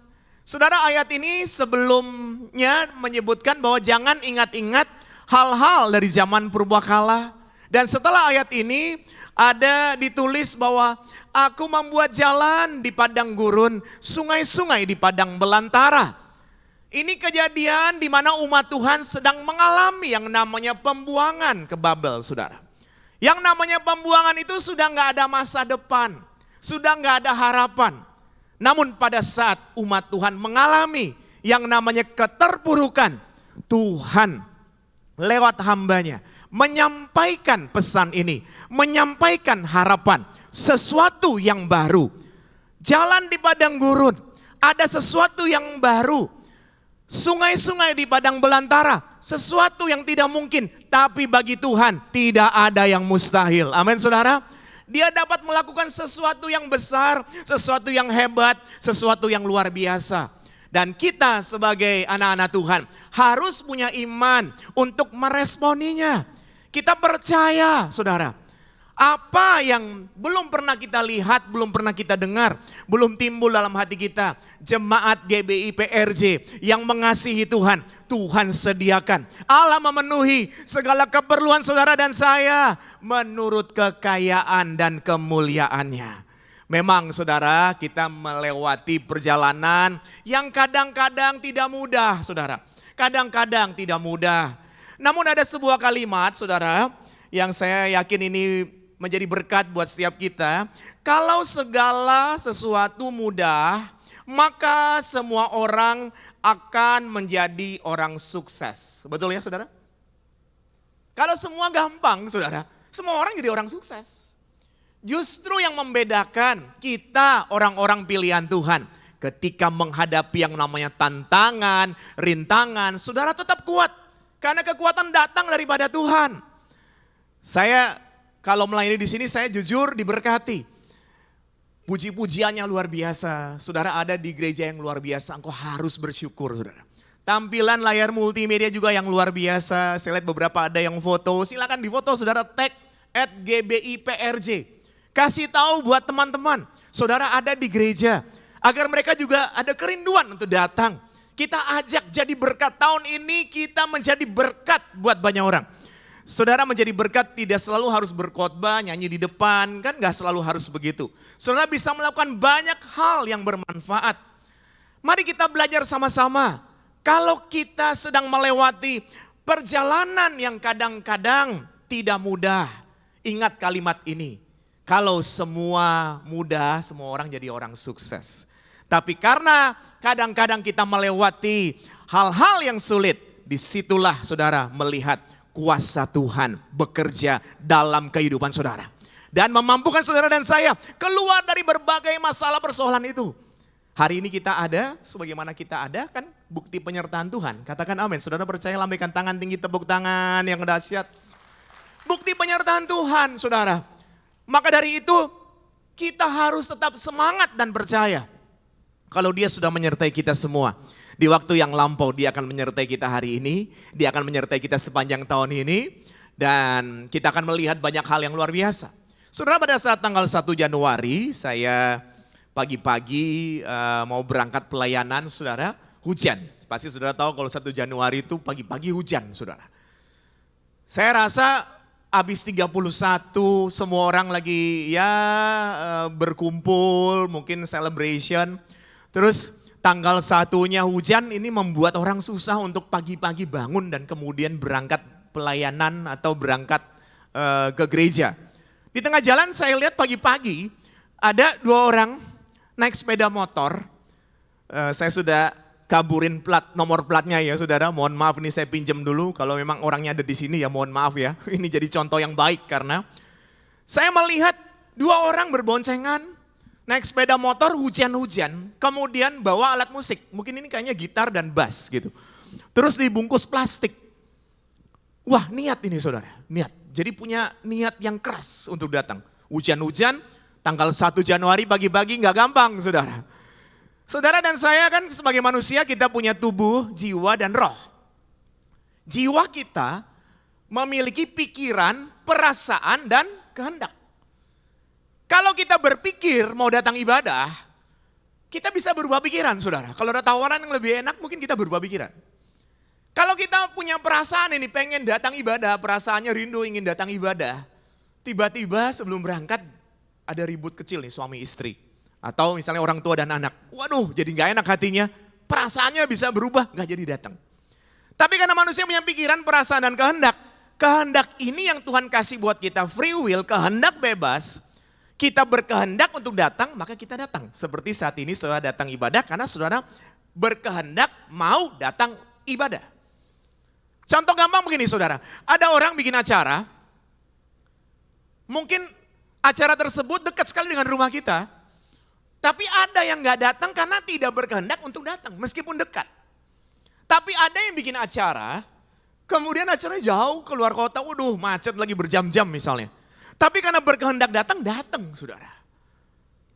Saudara, ayat ini sebelumnya menyebutkan bahwa jangan ingat-ingat hal-hal dari zaman purbakala. Dan setelah ayat ini ada ditulis bahwa aku membuat jalan di padang gurun, sungai-sungai di padang belantara. Ini kejadian di mana umat Tuhan sedang mengalami yang namanya pembuangan ke Babel, saudara. Yang namanya pembuangan itu sudah nggak ada masa depan, sudah nggak ada harapan. Namun pada saat umat Tuhan mengalami yang namanya keterpurukan, Tuhan lewat hambanya menyampaikan pesan ini, menyampaikan harapan, sesuatu yang baru. Jalan di padang gurun, ada sesuatu yang baru. Sungai-sungai di padang belantara, sesuatu yang tidak mungkin, tapi bagi Tuhan tidak ada yang mustahil. Amin saudara. Dia dapat melakukan sesuatu yang besar, sesuatu yang hebat, sesuatu yang luar biasa. Dan kita sebagai anak-anak Tuhan harus punya iman untuk meresponinya. Kita percaya saudara, apa yang belum pernah kita lihat, belum pernah kita dengar, belum timbul dalam hati kita. Jemaat GBI PRJ yang mengasihi Tuhan, Tuhan sediakan. Allah memenuhi segala keperluan saudara dan saya menurut kekayaan dan kemuliaannya. Memang saudara, kita melewati perjalanan yang kadang-kadang tidak mudah saudara. Kadang-kadang tidak mudah. Namun ada sebuah kalimat saudara yang saya yakin ini menjadi berkat buat setiap kita. Kalau segala sesuatu mudah, maka semua orang akan menjadi orang sukses. Betul ya saudara? Kalau semua gampang saudara, semua orang jadi orang sukses. Justru yang membedakan kita orang-orang pilihan Tuhan, ketika menghadapi yang namanya tantangan, rintangan, saudara tetap kuat. Karena kekuatan datang daripada Tuhan. Saya kalau melayani di sini saya jujur diberkati. Puji-pujiannya luar biasa. Saudara ada di gereja yang luar biasa, engkau harus bersyukur saudara. Tampilan layar multimedia juga yang luar biasa. Saya lihat beberapa ada yang foto, silakan difoto saudara, tag @GBIPRJ. Kasih tahu buat teman-teman, saudara ada di gereja. Agar mereka juga ada kerinduan untuk datang. Kita ajak jadi berkat, tahun ini kita menjadi berkat buat banyak orang. Saudara menjadi berkat tidak selalu harus berkhotbah, nyanyi di depan, kan gak selalu harus begitu. Saudara bisa melakukan banyak hal yang bermanfaat. Mari kita belajar sama-sama. Kalau kita sedang melewati perjalanan yang kadang-kadang tidak mudah, ingat kalimat ini. Kalau semua mudah, semua orang jadi orang sukses. Tapi karena kadang-kadang kita melewati hal-hal yang sulit, disitulah saudara melihat kuasa Tuhan bekerja dalam kehidupan saudara. Dan memampukan saudara dan saya keluar dari berbagai masalah persoalan itu. Hari ini kita ada, sebagaimana kita ada kan bukti penyertaan Tuhan. Katakan amin, saudara percaya, lambaikan tangan tinggi, tepuk tangan yang dahsyat. Bukti penyertaan Tuhan saudara. Maka dari itu kita harus tetap semangat dan percaya. Kalau dia sudah menyertai kita semua. Di waktu yang lampau dia akan menyertai kita hari ini. Dia akan menyertai kita sepanjang tahun ini. Dan kita akan melihat banyak hal yang luar biasa. Saudara, pada saat tanggal 1 Januari saya pagi-pagi mau berangkat pelayanan, saudara, hujan. Pasti saudara tahu kalau 1 Januari itu pagi-pagi hujan, saudara. Saya rasa habis 31 semua orang lagi berkumpul, mungkin celebration. Terus tanggal 1-nya hujan, ini membuat orang susah untuk pagi-pagi bangun dan kemudian berangkat pelayanan atau berangkat ke gereja. Di tengah jalan saya lihat pagi-pagi ada 2 orang naik sepeda motor. Saya sudah kaburin nomor platnya ya saudara. Mohon maaf ini saya pinjam dulu. Kalau memang orangnya ada di sini ya mohon maaf ya. Ini jadi contoh yang baik karena saya melihat 2 orang berboncengan naik sepeda motor hujan-hujan. Kemudian bawa alat musik. Mungkin ini kayaknya gitar dan bass gitu. Terus dibungkus plastik. Wah, niat ini saudara, niat. Jadi punya niat yang keras untuk datang. Hujan-hujan, tanggal 1 Januari pagi-pagi nggak gampang saudara. Saudara dan saya kan sebagai manusia kita punya tubuh, jiwa dan roh. Jiwa kita memiliki pikiran, perasaan dan kehendak. Kalau kita berpikir mau datang ibadah, kita bisa berubah pikiran saudara. Kalau ada tawaran yang lebih enak mungkin kita berubah pikiran. Kalau kita punya perasaan ini pengen datang ibadah, perasaannya rindu ingin datang ibadah. Tiba-tiba sebelum berangkat ada ribut kecil nih suami istri. Atau misalnya orang tua dan anak. Waduh jadi gak enak hatinya, perasaannya bisa berubah gak jadi datang. Tapi karena manusia punya pikiran, perasaan dan kehendak. Kehendak ini yang Tuhan kasih buat kita free will, kehendak bebas. Kita berkehendak untuk datang maka kita datang. Seperti saat ini saudara datang ibadah karena saudara berkehendak mau datang ibadah. Contoh gampang begini saudara, ada orang bikin acara, mungkin acara tersebut dekat sekali dengan rumah kita, tapi ada yang gak datang karena tidak berkehendak untuk datang, meskipun dekat. Tapi ada yang bikin acara, kemudian acaranya jauh keluar kota, waduh macet lagi berjam-jam misalnya. Tapi karena berkehendak datang saudara.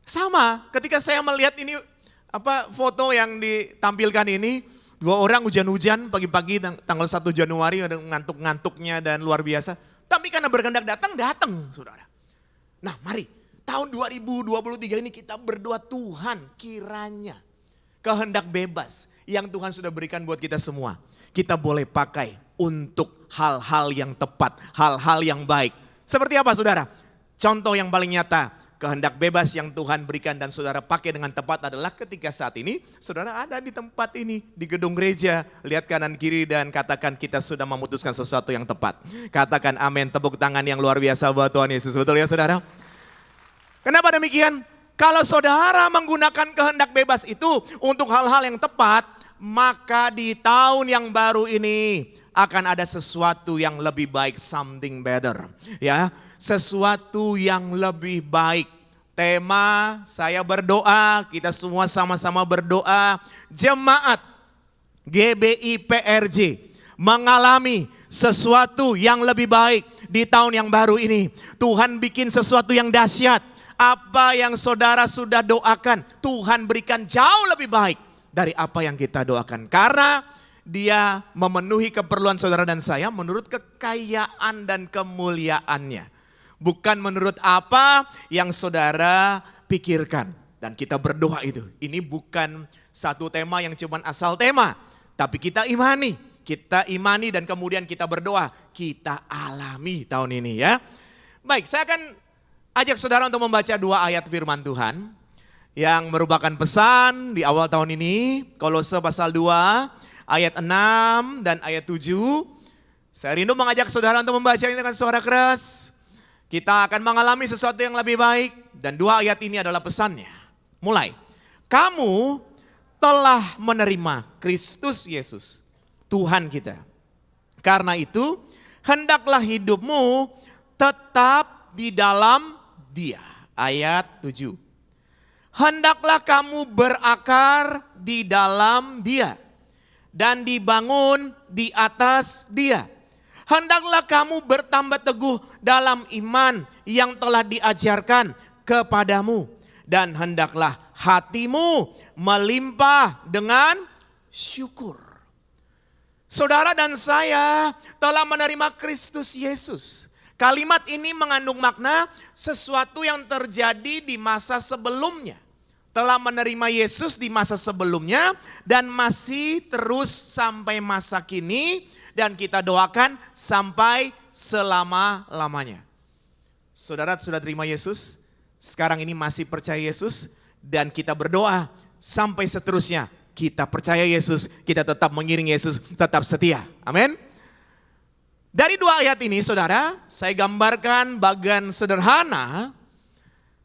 Sama ketika saya melihat ini foto yang ditampilkan ini, 2 orang hujan-hujan pagi-pagi tanggal 1 Januari ada ngantuk-ngantuknya dan luar biasa. Tapi karena berkehendak datang saudara. Nah mari tahun 2023 ini kita berdoa Tuhan kiranya kehendak bebas yang Tuhan sudah berikan buat kita semua. Kita boleh pakai untuk hal-hal yang tepat, hal-hal yang baik. Seperti apa saudara? Contoh yang paling nyata. Kehendak bebas yang Tuhan berikan dan saudara pakai dengan tepat adalah ketika saat ini saudara ada di tempat ini, di gedung gereja. Lihat kanan kiri dan katakan kita sudah memutuskan sesuatu yang tepat. Katakan amin, tepuk tangan yang luar biasa buat Tuhan Yesus. Betul ya saudara? Kenapa demikian? Kalau saudara menggunakan kehendak bebas itu untuk hal-hal yang tepat, maka di tahun yang baru ini akan ada sesuatu yang lebih baik, something better. Ya, sesuatu yang lebih baik. Tema saya berdoa, kita semua sama-sama berdoa. Jemaat GBI PRJ mengalami sesuatu yang lebih baik di tahun yang baru ini. Tuhan bikin sesuatu yang dahsyat. Apa yang saudara sudah doakan, Tuhan berikan jauh lebih baik dari apa yang kita doakan. Karena Dia memenuhi keperluan saudara dan saya menurut kekayaan dan kemuliaannya. Bukan menurut apa yang saudara pikirkan. Dan kita berdoa itu. Ini bukan satu tema yang cuma asal tema. Tapi kita imani kita imani, dan kemudian kita berdoa, kita alami tahun ini ya. Baik, saya akan ajak saudara untuk membaca 2 ayat firman Tuhan yang merupakan pesan di awal tahun ini. Kolose pasal 2 ayat 6 dan ayat 7. Saya rindu mengajak saudara untuk membaca ini dengan suara keras. Kita akan mengalami sesuatu yang lebih baik, dan 2 ayat ini adalah pesannya. Mulai, kamu telah menerima Kristus Yesus, Tuhan kita. Karena itu, hendaklah hidupmu tetap di dalam Dia. Ayat 7. Hendaklah kamu berakar di dalam Dia dan dibangun di atas Dia. Hendaklah kamu bertambah teguh dalam iman yang telah diajarkan kepadamu, dan hendaklah hatimu melimpah dengan syukur. Saudara dan saya telah menerima Kristus Yesus. Kalimat ini mengandung makna sesuatu yang terjadi di masa sebelumnya. Telah menerima Yesus di masa sebelumnya dan masih terus sampai masa kini, dan kita doakan sampai selama-lamanya. Saudara sudah terima Yesus, sekarang ini masih percaya Yesus, dan kita berdoa sampai seterusnya. Kita percaya Yesus, kita tetap mengiring Yesus, tetap setia. Amin. Dari 2 ayat ini saudara, saya gambarkan bagian sederhana.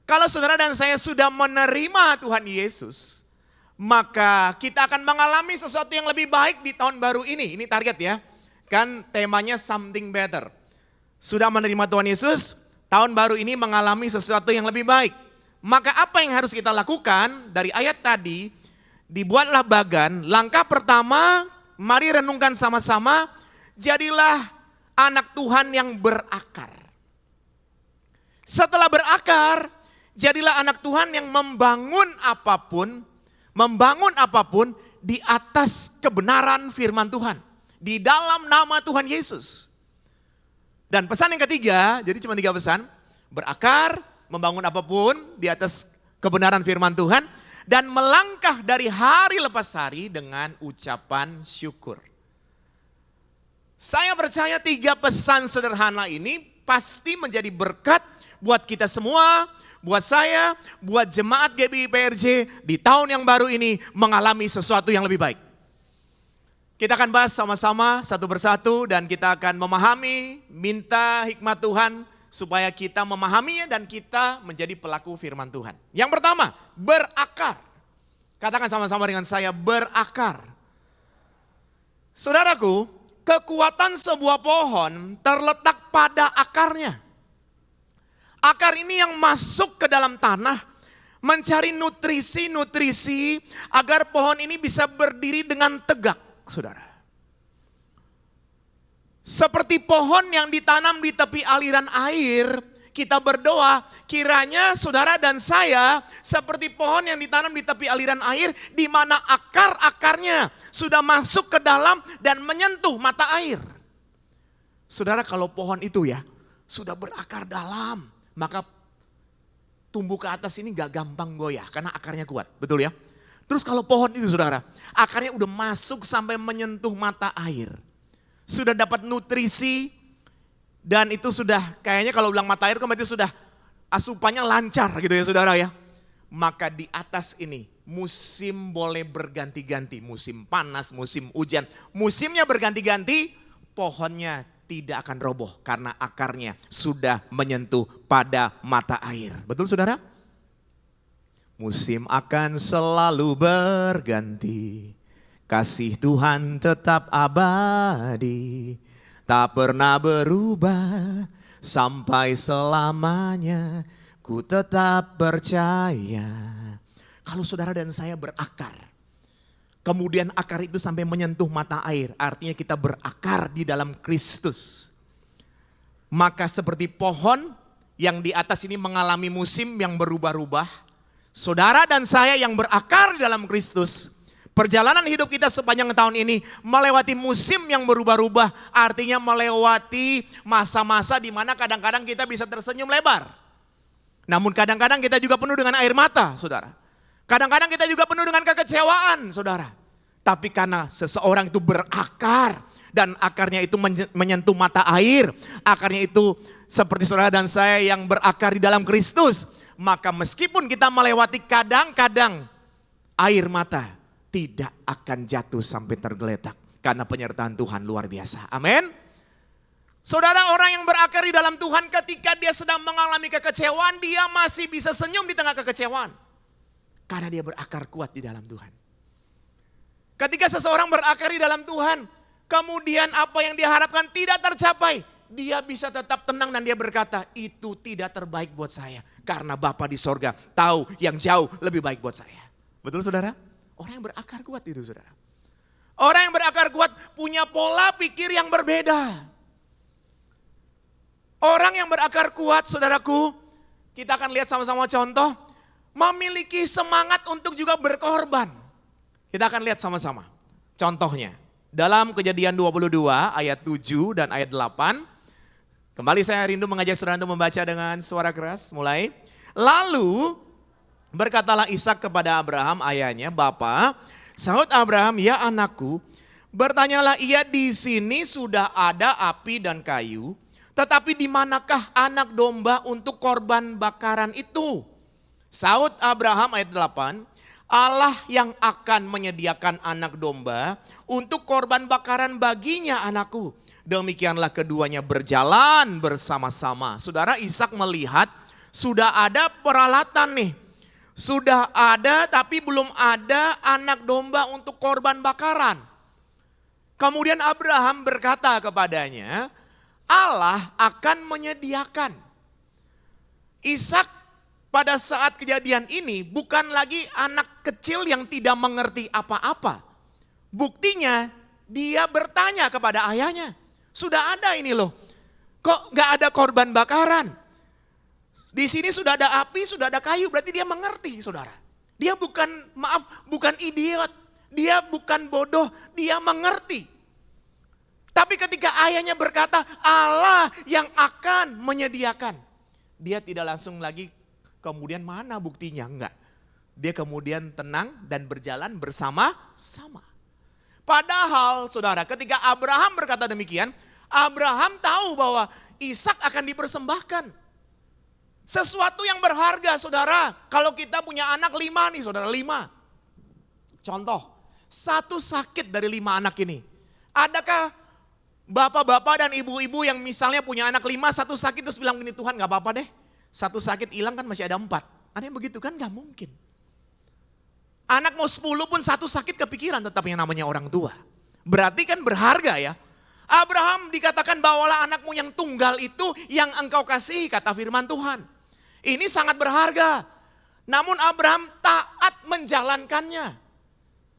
Kalau saudara dan saya sudah menerima Tuhan Yesus, maka kita akan mengalami sesuatu yang lebih baik di tahun baru ini. Ini target ya, kan temanya something better. Sudah menerima Tuhan Yesus, tahun baru ini mengalami sesuatu yang lebih baik. Maka apa yang harus kita lakukan? Dari ayat tadi, dibuatlah bagan. Langkah pertama, mari renungkan sama-sama, jadilah anak Tuhan yang berakar. Setelah berakar, jadilah anak Tuhan yang membangun apapun di atas kebenaran firman Tuhan. Di dalam nama Tuhan Yesus. Dan pesan yang ketiga, jadi cuma 3 pesan. Berakar, membangun apapun di atas kebenaran firman Tuhan, dan melangkah dari hari lepas hari dengan ucapan syukur. Saya percaya 3 pesan sederhana ini pasti menjadi berkat buat kita semua, buat saya, buat jemaat GBI PRJ di tahun yang baru ini mengalami sesuatu yang lebih baik. Kita akan bahas sama-sama satu persatu, dan kita akan memahami, minta hikmat Tuhan supaya kita memahaminya dan kita menjadi pelaku firman Tuhan. Yang pertama, berakar. Katakan sama-sama dengan saya, berakar. Saudaraku, kekuatan sebuah pohon terletak pada akarnya. Akar ini yang masuk ke dalam tanah, mencari nutrisi-nutrisi agar pohon ini bisa berdiri dengan tegak, saudara. Seperti pohon yang ditanam di tepi aliran air, kita berdoa kiranya saudara dan saya seperti pohon yang ditanam di tepi aliran air, di mana akar-akarnya sudah masuk ke dalam dan menyentuh mata air. Saudara, kalau pohon itu ya sudah berakar dalam, maka tumbuh ke atas ini gak gampang goyah karena akarnya kuat, betul ya? Terus kalau pohon itu saudara, akarnya udah masuk sampai menyentuh mata air. Sudah dapat nutrisi, dan itu sudah kayaknya kalau bilang mata air kan berarti sudah asupannya lancar gitu ya saudara ya. Maka di atas ini musim boleh berganti-ganti, musim panas, musim hujan. Musimnya berganti-ganti, pohonnya tidak akan roboh karena akarnya sudah menyentuh pada mata air. Betul saudara? Musim akan selalu berganti, kasih Tuhan tetap abadi, tak pernah berubah sampai selamanya, ku tetap percaya. Kalau saudara dan saya berakar, kemudian akar itu sampai menyentuh mata air, artinya kita berakar di dalam Kristus. Maka seperti pohon yang di atas ini mengalami musim yang berubah-ubah, saudara dan saya yang berakar di dalam Kristus, perjalanan hidup kita sepanjang tahun ini melewati musim yang berubah-ubah, artinya melewati masa-masa di mana kadang-kadang kita bisa tersenyum lebar. Namun kadang-kadang kita juga penuh dengan air mata, saudara. Kadang-kadang kita juga penuh dengan kekecewaan, saudara. Tapi karena seseorang itu berakar dan akarnya itu menyentuh mata air, akarnya itu seperti saudara dan saya yang berakar di dalam Kristus, maka meskipun kita melewati kadang-kadang air mata tidak akan jatuh sampai tergeletak karena penyertaan Tuhan luar biasa. Amin. Saudara, orang yang berakar di dalam Tuhan ketika dia sedang mengalami kekecewaan, dia masih bisa senyum di tengah kekecewaan. Karena dia berakar kuat di dalam Tuhan. Ketika seseorang berakar di dalam Tuhan, kemudian apa yang dia harapkan tidak tercapai, dia bisa tetap tenang dan dia berkata, itu tidak terbaik buat saya. Karena Bapa di sorga tahu yang jauh lebih baik buat saya. Betul saudara? Orang yang berakar kuat itu saudara. Orang yang berakar kuat punya pola pikir yang berbeda. Orang yang berakar kuat saudaraku, kita akan lihat sama-sama contoh, memiliki semangat untuk juga berkorban. Kita akan lihat sama-sama contohnya. Dalam Kejadian 22 ayat 7 dan ayat 8. Kembali saya rindu mengajak saudara untuk membaca dengan suara keras. Mulai. Lalu berkatalah Ishak kepada Abraham ayahnya, "Bapa," sahut Abraham, "Ya anakku, bertanyalah ia, di sini sudah ada api dan kayu, tetapi di manakah anak domba untuk korban bakaran itu?" Sahut Abraham ayat 8, "Allah yang akan menyediakan anak domba untuk korban bakaran baginya anakku." Demikianlah keduanya berjalan bersama-sama. Saudara, Ishak melihat sudah ada peralatan nih. Sudah ada tapi belum ada anak domba untuk korban bakaran. Kemudian Abraham berkata kepadanya, Allah akan menyediakan. Ishak pada saat kejadian ini bukan lagi anak kecil yang tidak mengerti apa-apa. Buktinya dia bertanya kepada ayahnya, sudah ada ini loh, kok gak ada korban bakaran? Di sini sudah ada api, sudah ada kayu, berarti dia mengerti saudara. Dia bukan idiot, dia bukan bodoh, dia mengerti. Tapi ketika ayahnya berkata Allah yang akan menyediakan, dia tidak langsung lagi kemudian mana buktinya, enggak. Dia kemudian tenang dan berjalan bersama-sama. Padahal saudara, ketika Abraham berkata demikian, Abraham tahu bahwa Ishak akan dipersembahkan. Sesuatu yang berharga saudara, kalau kita punya anak 5 nih saudara, 5. Contoh, satu sakit dari 5 anak ini. Adakah bapak-bapak dan ibu-ibu yang misalnya punya anak 5, satu sakit terus bilang gini, Tuhan gak apa-apa deh. Satu sakit hilang kan masih ada 4. Ada yang begitu kan? Gak mungkin. Anak mau 10 pun satu sakit kepikiran tetap yang namanya orang tua. Berarti kan berharga ya. Abraham dikatakan bawalah anakmu yang tunggal itu yang engkau kasihi, kata firman Tuhan. Ini sangat berharga. Namun Abraham taat menjalankannya.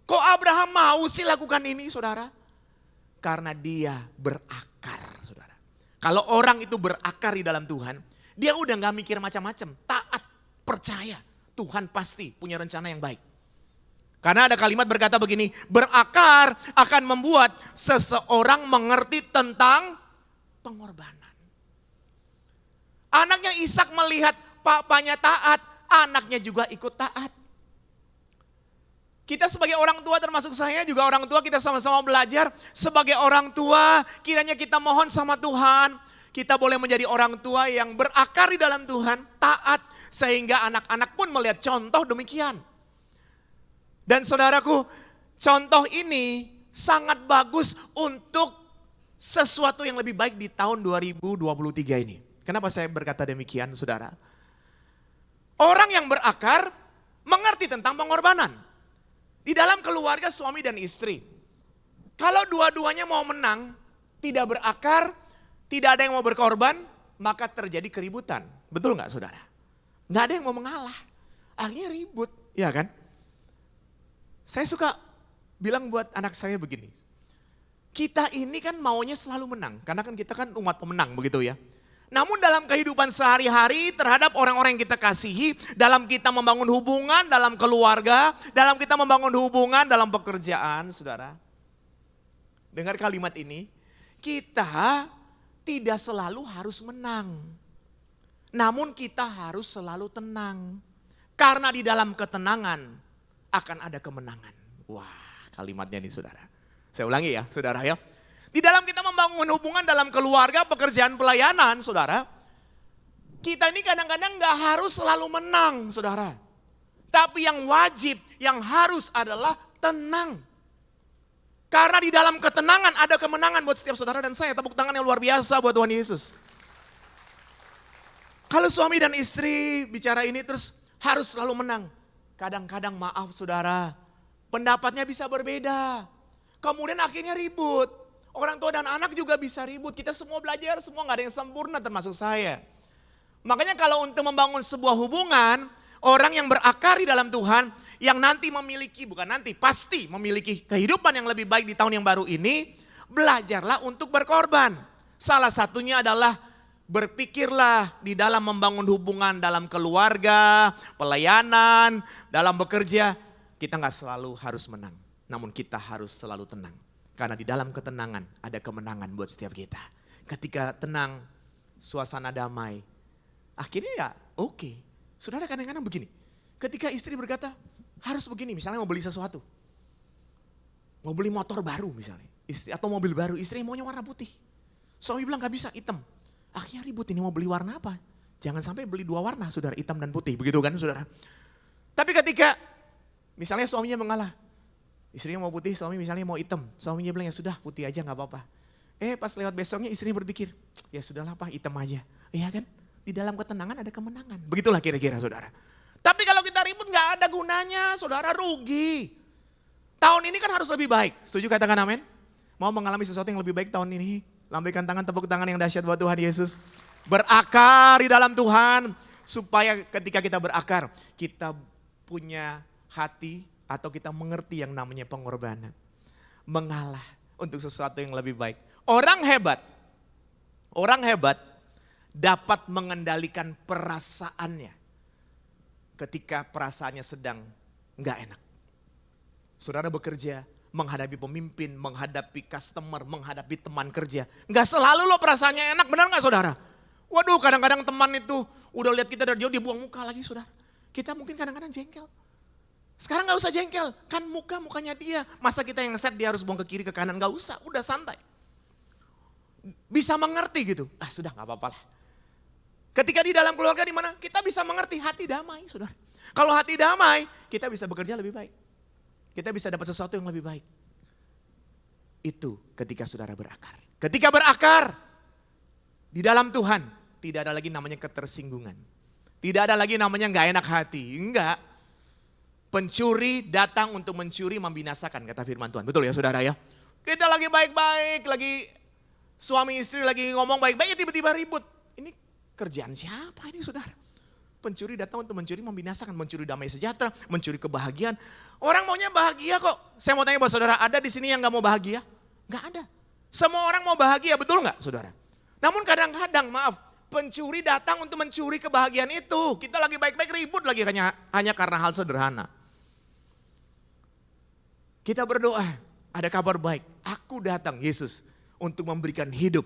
Kok Abraham mau sih lakukan ini saudara? Karena dia berakar saudara. Kalau orang itu berakar di dalam Tuhan, dia udah gak mikir macam-macam, taat, percaya Tuhan pasti punya rencana yang baik. Karena ada kalimat berkata begini, berakar akan membuat seseorang mengerti tentang pengorbanan. Anaknya Ishak melihat papanya taat, anaknya juga ikut taat. Kita sebagai orang tua, termasuk saya juga orang tua, kita sama-sama belajar. Sebagai orang tua, kiranya kita mohon sama Tuhan, kita boleh menjadi orang tua yang berakar di dalam Tuhan, taat, sehingga anak-anak pun melihat contoh demikian. Dan saudaraku, contoh ini sangat bagus untuk sesuatu yang lebih baik di tahun 2023 ini. Kenapa saya berkata demikian saudara? Orang yang berakar mengerti tentang pengorbanan. Di dalam keluarga suami dan istri. Kalau dua-duanya mau menang, tidak berakar, tidak ada yang mau berkorban, maka terjadi keributan. Betul gak saudara? Gak ada yang mau mengalah. Akhirnya ribut, ya kan? Saya suka bilang buat anak saya begini. Kita ini kan maunya selalu menang. Karena kan kita kan umat pemenang begitu ya. Namun dalam kehidupan sehari-hari terhadap orang-orang yang kita kasihi, dalam kita membangun hubungan dalam keluarga, dalam kita membangun hubungan dalam pekerjaan, saudara. Dengar kalimat ini, kita tidak selalu harus menang. Namun kita harus selalu tenang. Karena di dalam ketenangan akan ada kemenangan. Wah, kalimatnya nih saudara. Saya ulangi ya saudara ya. Di dalam kita membangun hubungan dalam keluarga, pekerjaan, pelayanan saudara. Kita ini kadang-kadang gak harus selalu menang saudara. Tapi yang wajib, yang harus adalah tenang. Karena di dalam ketenangan ada kemenangan buat setiap saudara dan saya. Tepuk tangan yang luar biasa buat Tuhan Yesus. Kalau suami dan istri bicara ini terus harus selalu menang. Kadang-kadang maaf saudara, pendapatnya bisa berbeda. Kemudian akhirnya ribut. Orang tua dan anak juga bisa ribut. Kita semua belajar, semua gak ada yang sempurna termasuk saya. Makanya kalau untuk membangun sebuah hubungan, orang yang berakar di dalam Tuhan, yang nanti memiliki, bukan nanti, pasti memiliki kehidupan yang lebih baik di tahun yang baru ini, belajarlah untuk berkorban. Salah satunya adalah berpikirlah di dalam membangun hubungan dalam keluarga, pelayanan, dalam bekerja. Kita gak selalu harus menang, namun kita harus selalu tenang. Karena di dalam ketenangan ada kemenangan buat setiap kita. Ketika tenang, suasana damai, akhirnya ya oke. Saudara kadang-kadang begini, ketika istri berkata harus begini, misalnya mau beli sesuatu. Mau beli motor baru misalnya, atau mobil baru, istri maunya warna putih. Suami bilang gak bisa, hitam. Akhirnya ribut, ini mau beli warna apa? Jangan sampai beli dua warna saudara, hitam dan putih, begitu kan saudara. Tapi ketika misalnya suaminya mengalah, istrinya mau putih, suami misalnya mau hitam. Suaminya bilang ya sudah putih aja gak apa-apa. Pas lewat besoknya istrinya berpikir, ya sudahlah Pak, hitam aja. Iya kan? Di dalam ketenangan ada kemenangan. Begitulah kira-kira saudara. Tapi kalau kita ribut gak ada gunanya, saudara rugi. Tahun ini kan harus lebih baik. Setuju katakan amin? Mau mengalami sesuatu yang lebih baik tahun ini? Lambaikan tangan, tepuk tangan yang dahsyat buat Tuhan Yesus. Berakar di dalam Tuhan. Supaya ketika kita berakar, kita punya hati atau kita mengerti yang namanya pengorbanan. Mengalah untuk sesuatu yang lebih baik. Orang hebat dapat mengendalikan perasaannya ketika perasaannya sedang enggak enak. Saudara bekerja, menghadapi pemimpin, menghadapi customer, menghadapi teman kerja. Enggak selalu loh perasaannya enak, benar enggak saudara? Waduh kadang-kadang teman itu udah lihat kita dari jauh dia buang muka lagi saudara. Kita mungkin kadang-kadang jengkel. Sekarang gak usah jengkel, kan mukanya dia. Masa kita yang set dia harus buang ke kiri ke kanan, gak usah, udah santai. Bisa mengerti gitu, sudah gak apa-apa lah. Ketika di dalam keluarga di mana kita bisa mengerti, hati damai saudara. Kalau hati damai, kita bisa bekerja lebih baik. Kita bisa dapat sesuatu yang lebih baik. Itu ketika saudara berakar. Ketika berakar di dalam Tuhan, tidak ada lagi namanya ketersinggungan. Tidak ada lagi namanya gak enak hati, enggak. Pencuri datang untuk mencuri membinasakan kata firman Tuhan. Betul ya saudara ya. Kita lagi baik-baik, lagi suami istri lagi ngomong baik-baik, tiba-tiba ribut. Ini kerjaan siapa ini saudara? Pencuri datang untuk mencuri membinasakan, mencuri damai sejahtera, mencuri kebahagiaan. Orang maunya bahagia kok. Saya mau tanya buat saudara, ada di sini yang gak mau bahagia? Gak ada. Semua orang mau bahagia, betul gak saudara? Namun kadang-kadang maaf, pencuri datang untuk mencuri kebahagiaan itu. Kita lagi baik-baik ribut lagi hanya karena hal sederhana. Kita berdoa, ada kabar baik. Aku datang Yesus untuk memberikan hidup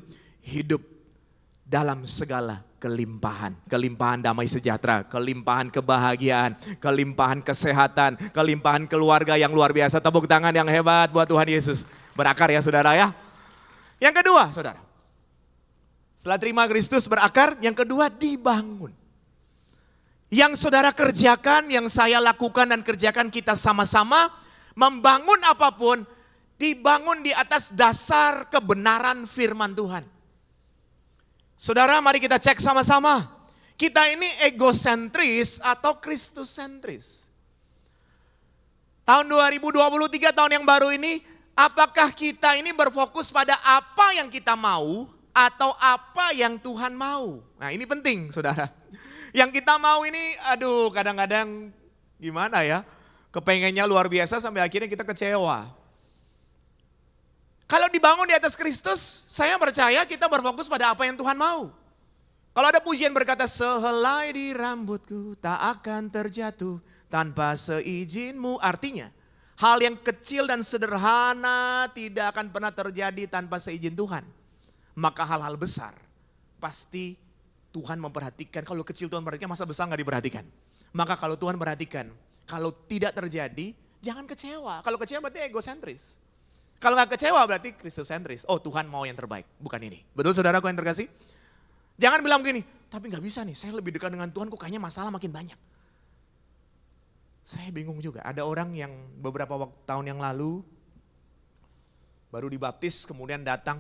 dalam segala kelimpahan. Kelimpahan damai sejahtera, kelimpahan kebahagiaan, kelimpahan kesehatan, kelimpahan keluarga yang luar biasa. Tepuk tangan yang hebat buat Tuhan Yesus. Berakar ya saudara ya. Yang kedua saudara, setelah terima Kristus berakar, yang kedua dibangun. Yang saudara kerjakan, yang saya lakukan dan kerjakan kita sama-sama, membangun apapun, dibangun di atas dasar kebenaran firman Tuhan. Saudara mari kita cek sama-sama. Kita ini egosentris atau Kristusentris. Tahun 2023 tahun yang baru ini, apakah kita ini berfokus pada apa yang kita mau atau apa yang Tuhan mau? Nah ini penting saudara. Yang kita mau ini kadang-kadang gimana ya? Kepengennya luar biasa sampai akhirnya kita kecewa. Kalau dibangun di atas Kristus, saya percaya kita berfokus pada apa yang Tuhan mau. Kalau ada pujian berkata, sehelai di rambutku tak akan terjatuh tanpa seizinmu. Artinya, hal yang kecil dan sederhana tidak akan pernah terjadi tanpa seizin Tuhan. Maka hal-hal besar pasti Tuhan memperhatikan. Kalau kecil Tuhan perhatikan, masa besar gak diperhatikan? Maka kalau Tuhan perhatikan, kalau tidak terjadi, Jangan kecewa. Kalau kecewa berarti egosentris. Kalau nggak kecewa berarti Kristosentris. Oh Tuhan mau yang terbaik, bukan ini. Betul saudaraku yang terkasih? Jangan bilang begini, tapi nggak bisa nih, saya lebih dekat dengan Tuhan kok kayaknya masalah makin banyak. Saya bingung juga, ada orang yang beberapa tahun yang lalu baru dibaptis kemudian datang,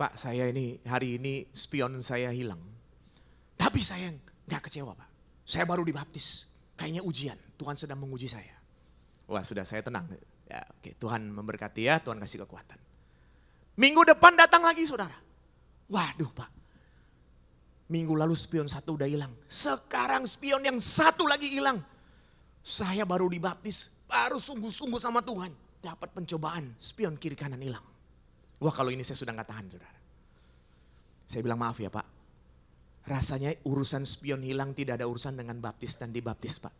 Pak saya ini hari ini spion saya hilang. Tapi saya nggak kecewa Pak, saya baru dibaptis, kayaknya ujian, Tuhan sedang menguji saya. Wah sudah saya tenang. Ya, oke, Tuhan memberkati ya, Tuhan kasih kekuatan. Minggu depan datang lagi saudara. Waduh Pak, minggu lalu spion satu udah hilang. Sekarang spion yang satu lagi hilang. Saya baru dibaptis, baru sungguh-sungguh sama Tuhan. Dapat pencobaan, spion kiri kanan hilang. Wah kalau ini saya sudah gak tahan saudara. Saya bilang maaf ya Pak. Rasanya urusan spion hilang tidak ada urusan dengan baptis dan dibaptis Pak.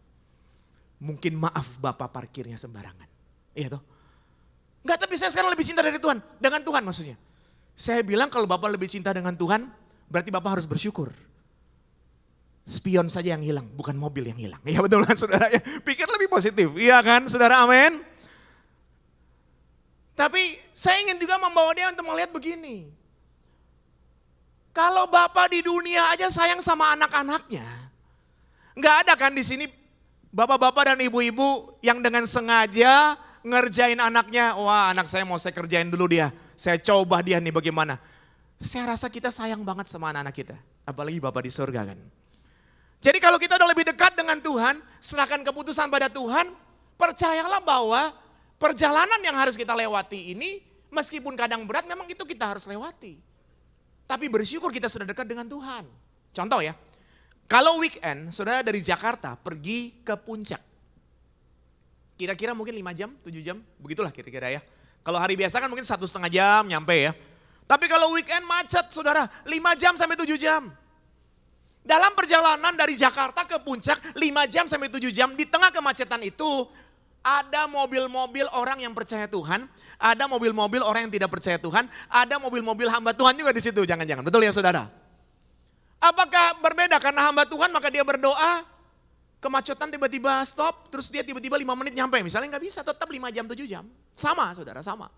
Mungkin maaf Bapak parkirnya sembarangan. Iya toh? Enggak, tapi saya sekarang lebih cinta dari Tuhan. Dengan Tuhan maksudnya. Saya bilang kalau Bapak lebih cinta dengan Tuhan, berarti Bapak harus bersyukur. Spion saja yang hilang, bukan mobil yang hilang. Iya betul kan saudara ya? Pikir lebih positif, iya kan saudara, amin. Tapi saya ingin juga membawa dia untuk melihat begini. Kalau Bapak di dunia aja sayang sama anak-anaknya. Enggak ada kan di sini bapak-bapak dan ibu-ibu yang dengan sengaja ngerjain anaknya, wah anak saya mau saya kerjain dulu dia, saya coba dia nih bagaimana. Saya rasa kita sayang banget sama anak-anak kita, apalagi Bapak di surga kan. Jadi kalau kita udah lebih dekat dengan Tuhan, serahkan keputusan pada Tuhan, percayalah bahwa perjalanan yang harus kita lewati ini, meskipun kadang berat memang itu kita harus lewati. Tapi bersyukur kita sudah dekat dengan Tuhan. Contoh ya, kalau weekend saudara dari Jakarta pergi ke puncak. Kira-kira mungkin 5 jam, 7 jam, begitulah kira-kira ya. Kalau hari biasa kan mungkin 1,5 jam nyampe ya. Tapi kalau weekend macet saudara, 5 jam sampai 7 jam. Dalam perjalanan dari Jakarta ke puncak 5 jam sampai 7 jam, di tengah kemacetan itu ada mobil-mobil orang yang percaya Tuhan, ada mobil-mobil orang yang tidak percaya Tuhan, ada mobil-mobil hamba Tuhan juga di situ, jangan-jangan. Betul ya saudara? Apakah berbeda karena hamba Tuhan maka dia berdoa, kemacetan tiba-tiba stop, terus dia tiba-tiba 5 menit nyampe. Misalnya nggak bisa, tetap 5 jam, 7 jam. Sama saudara, sama.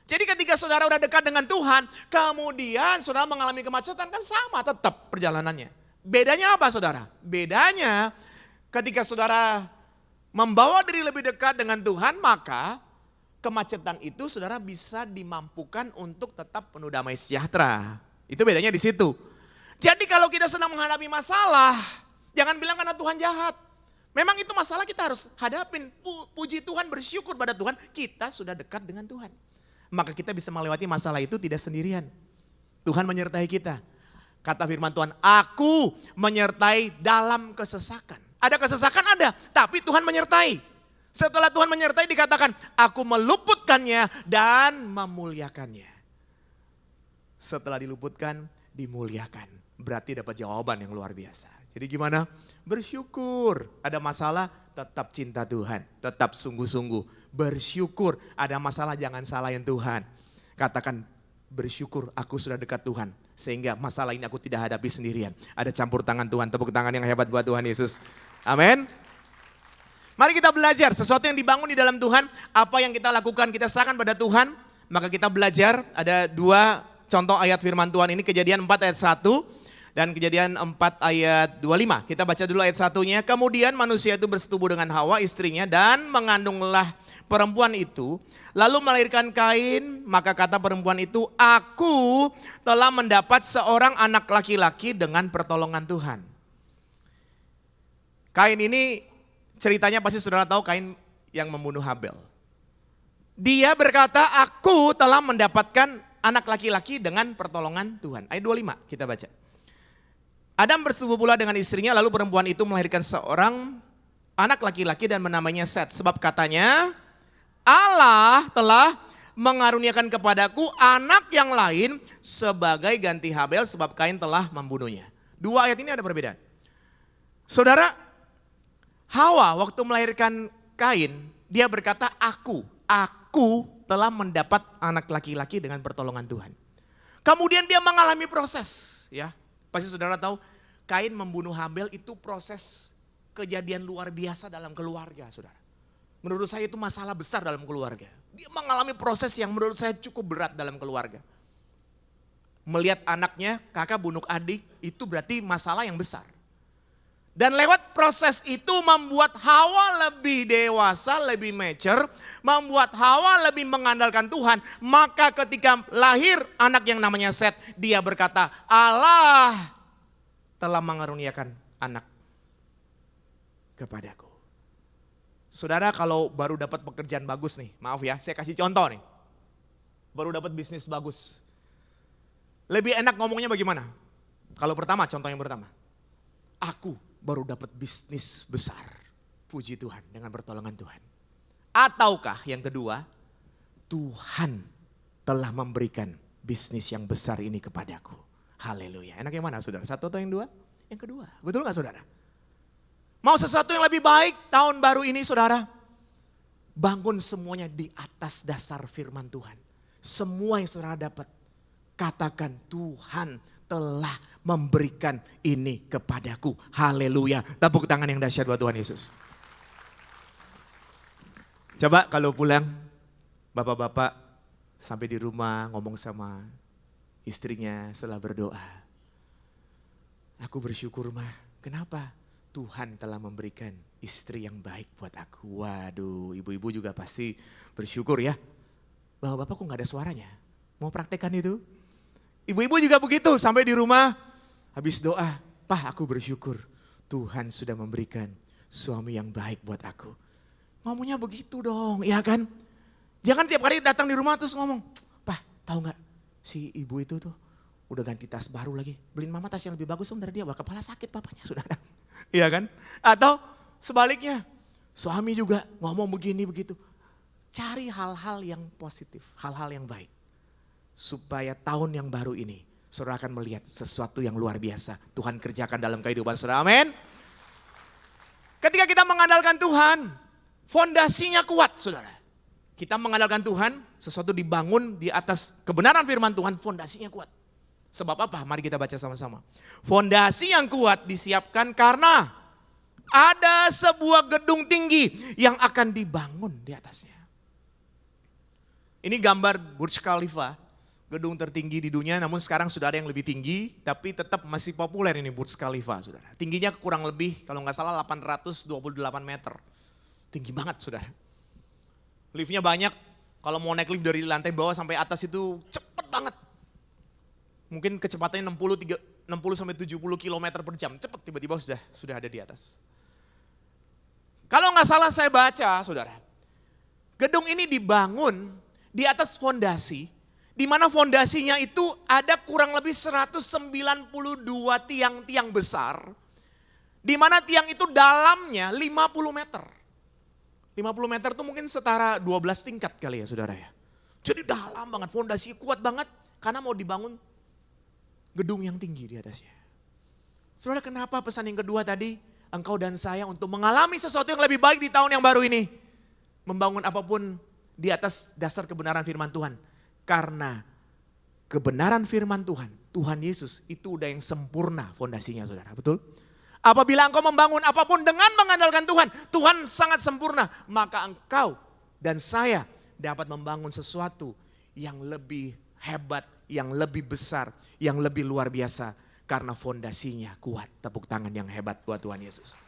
Jadi ketika saudara udah dekat dengan Tuhan, kemudian saudara mengalami kemacetan kan sama tetap perjalanannya. Bedanya apa saudara? Bedanya ketika saudara membawa diri lebih dekat dengan Tuhan, maka kemacetan itu saudara bisa dimampukan untuk tetap penuh damai sejahtera. Itu bedanya di situ. Jadi kalau kita sedang menghadapi masalah, jangan bilang karena Tuhan jahat. Memang itu masalah kita harus hadapin. Puji Tuhan, bersyukur pada Tuhan, kita sudah dekat dengan Tuhan. Maka kita bisa melewati masalah itu tidak sendirian. Tuhan menyertai kita. Kata firman Tuhan, aku menyertai dalam kesesakan. Ada kesesakan ada, tapi Tuhan menyertai. Setelah Tuhan menyertai dikatakan, aku meluputkannya dan memuliakannya. Setelah diluputkan, dimuliakan. Berarti dapat jawaban yang luar biasa. Jadi gimana? Bersyukur. Ada masalah, tetap cinta Tuhan. Tetap sungguh-sungguh. Bersyukur. Ada masalah, jangan salahin Tuhan. Katakan, bersyukur aku sudah dekat Tuhan. Sehingga masalah ini aku tidak hadapi sendirian. Ada campur tangan Tuhan. Tepuk tangan yang hebat buat Tuhan Yesus. Amin. Mari kita belajar. Sesuatu yang dibangun di dalam Tuhan. Apa yang kita lakukan, kita serahkan pada Tuhan. Maka kita belajar. Ada 2 contoh ayat firman Tuhan ini. Kejadian 4 ayat 1. Dan Kejadian 4 ayat 25. Kita baca dulu ayat 1-nya. Kemudian manusia itu bersetubuh dengan Hawa istrinya dan mengandunglah perempuan itu. Lalu melahirkan Kain, maka kata perempuan itu, aku telah mendapat seorang anak laki-laki dengan pertolongan Tuhan. Kain ini ceritanya pasti saudara tahu, Kain yang membunuh Habel. Dia berkata, aku telah mendapatkan anak laki-laki dengan pertolongan Tuhan. Ayat 25 kita baca. Adam bersetubuh pula dengan istrinya, lalu perempuan itu melahirkan seorang anak laki-laki dan menamainya Set. Sebab katanya, Allah telah mengaruniakan kepadaku anak yang lain sebagai ganti Habel sebab Kain telah membunuhnya. 2 ayat ini ada perbedaan. Saudara, Hawa waktu melahirkan Kain, dia berkata aku telah mendapat anak laki-laki dengan pertolongan Tuhan. Kemudian dia mengalami proses, ya. Pasti saudara tahu, Kain membunuh Habel itu proses kejadian luar biasa dalam keluarga, saudara. menurut saya itu masalah besar dalam keluarga. Dia mengalami proses yang menurut saya cukup berat dalam keluarga. Melihat anaknya, kakak bunuh adik, itu berarti masalah yang besar. Dan lewat proses itu membuat Hawa lebih dewasa, lebih mature, membuat Hawa lebih mengandalkan Tuhan. Maka ketika lahir anak yang namanya Set, dia berkata, Allah telah mengaruniakan anak kepadaku. Saudara kalau baru dapat pekerjaan bagus nih, maaf ya, saya kasih contoh nih. Baru dapat bisnis bagus. Lebih enak ngomongnya bagaimana? Kalau pertama, contoh yang pertama. Aku baru dapat bisnis besar. Puji Tuhan dengan pertolongan Tuhan. Ataukah yang kedua, Tuhan telah memberikan bisnis yang besar ini kepadaku. Haleluya. Enak yang mana saudara? Satu atau yang dua? Yang kedua. Betul gak saudara? Mau sesuatu yang lebih baik tahun baru ini saudara? Bangun semuanya di atas dasar firman Tuhan. Semua yang saudara dapat, katakan Tuhan telah memberikan ini kepadaku. Haleluya. Tepuk tangan yang dahsyat buat Tuhan Yesus. Coba kalau pulang, bapak-bapak sampai di rumah ngomong sama istrinya setelah berdoa. Aku bersyukur mah, kenapa? Tuhan telah memberikan istri yang baik buat aku. Waduh, ibu-ibu juga pasti bersyukur ya. Bapak-bapak kok gak ada suaranya? Mau praktekkan itu? Ibu-ibu juga begitu, sampai di rumah habis doa, Pak aku bersyukur Tuhan sudah memberikan suami yang baik buat aku. Ngomongnya begitu dong, ya kan? Jangan tiap kali datang di rumah terus ngomong, Pak tahu gak si ibu itu tuh udah ganti tas baru lagi. Beliin mama tas yang lebih bagus dong dari dia, wah kepala sakit papanya saudara. Iya kan? Atau sebaliknya, suami juga ngomong begini begitu. Cari hal-hal yang positif, hal-hal yang baik. Supaya tahun yang baru ini saudara akan melihat sesuatu yang luar biasa. Tuhan kerjakan dalam kehidupan saudara, amin. Ketika kita mengandalkan Tuhan, fondasinya kuat saudara. Kita mengandalkan Tuhan, sesuatu dibangun di atas kebenaran firman Tuhan, fondasinya kuat. Sebab apa? Mari kita baca sama-sama. Fondasi yang kuat disiapkan karena ada sebuah gedung tinggi yang akan dibangun di atasnya. Ini gambar Burj Khalifa. Gedung tertinggi di dunia, namun sekarang sudah ada yang lebih tinggi, tapi tetap masih populer ini Burj Khalifa, saudara. Tingginya kurang lebih, kalau nggak salah 828 meter. Tinggi banget, saudara. Liftnya banyak, kalau mau naik lift dari lantai bawah sampai atas itu cepet banget. Mungkin kecepatannya 60 sampai 70 km per jam, cepet tiba-tiba sudah ada di atas. Kalau nggak salah saya baca, saudara, gedung ini dibangun di atas fondasi, di mana fondasinya itu ada kurang lebih 192 tiang-tiang besar. Di mana tiang itu dalamnya 50 meter. 50 meter itu mungkin setara 12 tingkat kali ya saudara ya. Jadi dalam banget, fondasi kuat banget karena mau dibangun gedung yang tinggi di atasnya. Saudara kenapa pesan yang kedua tadi? Engkau dan saya untuk mengalami sesuatu yang lebih baik di tahun yang baru ini. Membangun apapun di atas dasar kebenaran firman Tuhan. Karena kebenaran firman Tuhan, Tuhan Yesus itu udah yang sempurna fondasinya saudara, betul? Apabila engkau membangun apapun dengan mengandalkan Tuhan, Tuhan sangat sempurna. Maka engkau dan saya dapat membangun sesuatu yang lebih hebat, yang lebih besar, yang lebih luar biasa. Karena fondasinya kuat, tepuk tangan yang hebat buat Tuhan Yesus.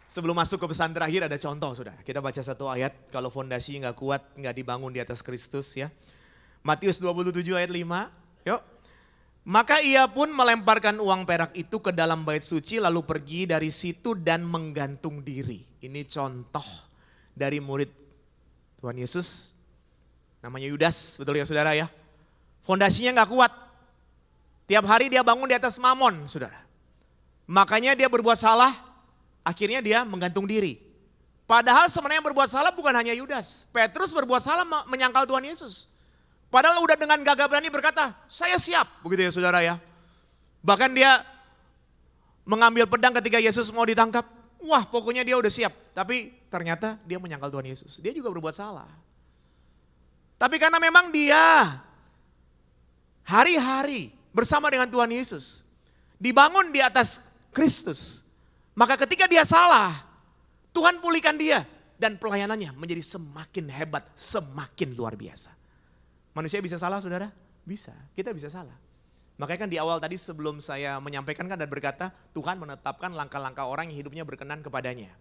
Sebelum masuk ke pesan terakhir ada contoh saudara. Kita baca satu ayat, kalau fondasi nggak kuat, nggak dibangun di atas Kristus ya. Matius 27 ayat 5, yuk. Maka ia pun melemparkan uang perak itu ke dalam bait suci lalu pergi dari situ dan menggantung diri. Ini contoh dari murid Tuhan Yesus, namanya Yudas, betul ya saudara ya. Fondasinya nggak kuat, tiap hari dia bangun di atas mamon saudara. Makanya dia berbuat salah. Akhirnya dia menggantung diri. Padahal sebenarnya yang berbuat salah bukan hanya Yudas. Petrus berbuat salah menyangkal Tuhan Yesus. Padahal udah dengan gagah berani berkata, saya siap. Begitu ya saudara ya. Bahkan dia mengambil pedang ketika Yesus mau ditangkap. Wah pokoknya dia udah siap. Tapi ternyata dia menyangkal Tuhan Yesus. Dia juga berbuat salah. Tapi karena memang dia hari-hari bersama dengan Tuhan Yesus. Dibangun di atas Kristus. Maka ketika dia salah, Tuhan pulihkan dia. Dan pelayanannya menjadi semakin hebat, semakin luar biasa. Manusia bisa salah saudara? Bisa, kita bisa salah. Makanya kan di awal tadi sebelum saya menyampaikan kan dan berkata, Tuhan menetapkan langkah-langkah orang yang hidupnya berkenan kepadanya.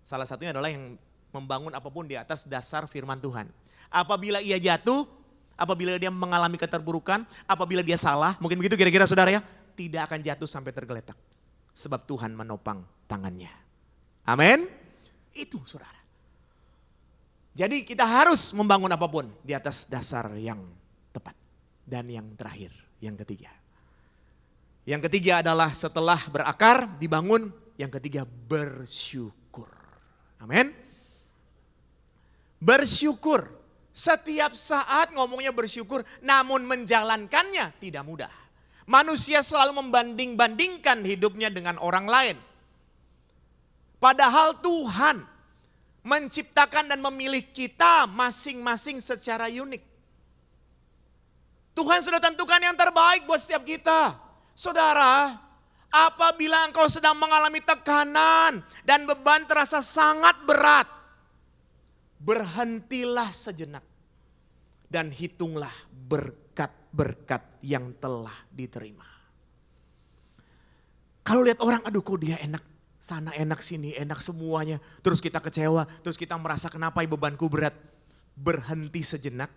Salah satunya adalah yang membangun apapun di atas dasar firman Tuhan. Apabila ia jatuh, apabila dia mengalami keterburukan, apabila dia salah, mungkin begitu kira-kira saudara ya, tidak akan jatuh sampai tergeletak. Sebab Tuhan menopang tangannya. Amin. Itu saudara. Jadi kita harus membangun apapun di atas dasar yang tepat. Dan yang terakhir, yang ketiga. Yang ketiga adalah setelah berakar, dibangun. Yang ketiga bersyukur. Amin. Bersyukur. Setiap saat ngomongnya bersyukur, namun menjalankannya tidak mudah. Manusia selalu membanding-bandingkan hidupnya dengan orang lain. Padahal Tuhan menciptakan dan memilih kita masing-masing secara unik. Tuhan sudah tentukan yang terbaik buat setiap kita. Saudara, apabila engkau sedang mengalami tekanan dan beban terasa sangat berat, berhentilah sejenak dan hitunglah berkat-berkat yang telah diterima. Kalau lihat orang, aduh kok dia enak, sana enak sini enak semuanya. Terus kita kecewa, terus kita merasa kenapa bebanku berat. Berhenti sejenak,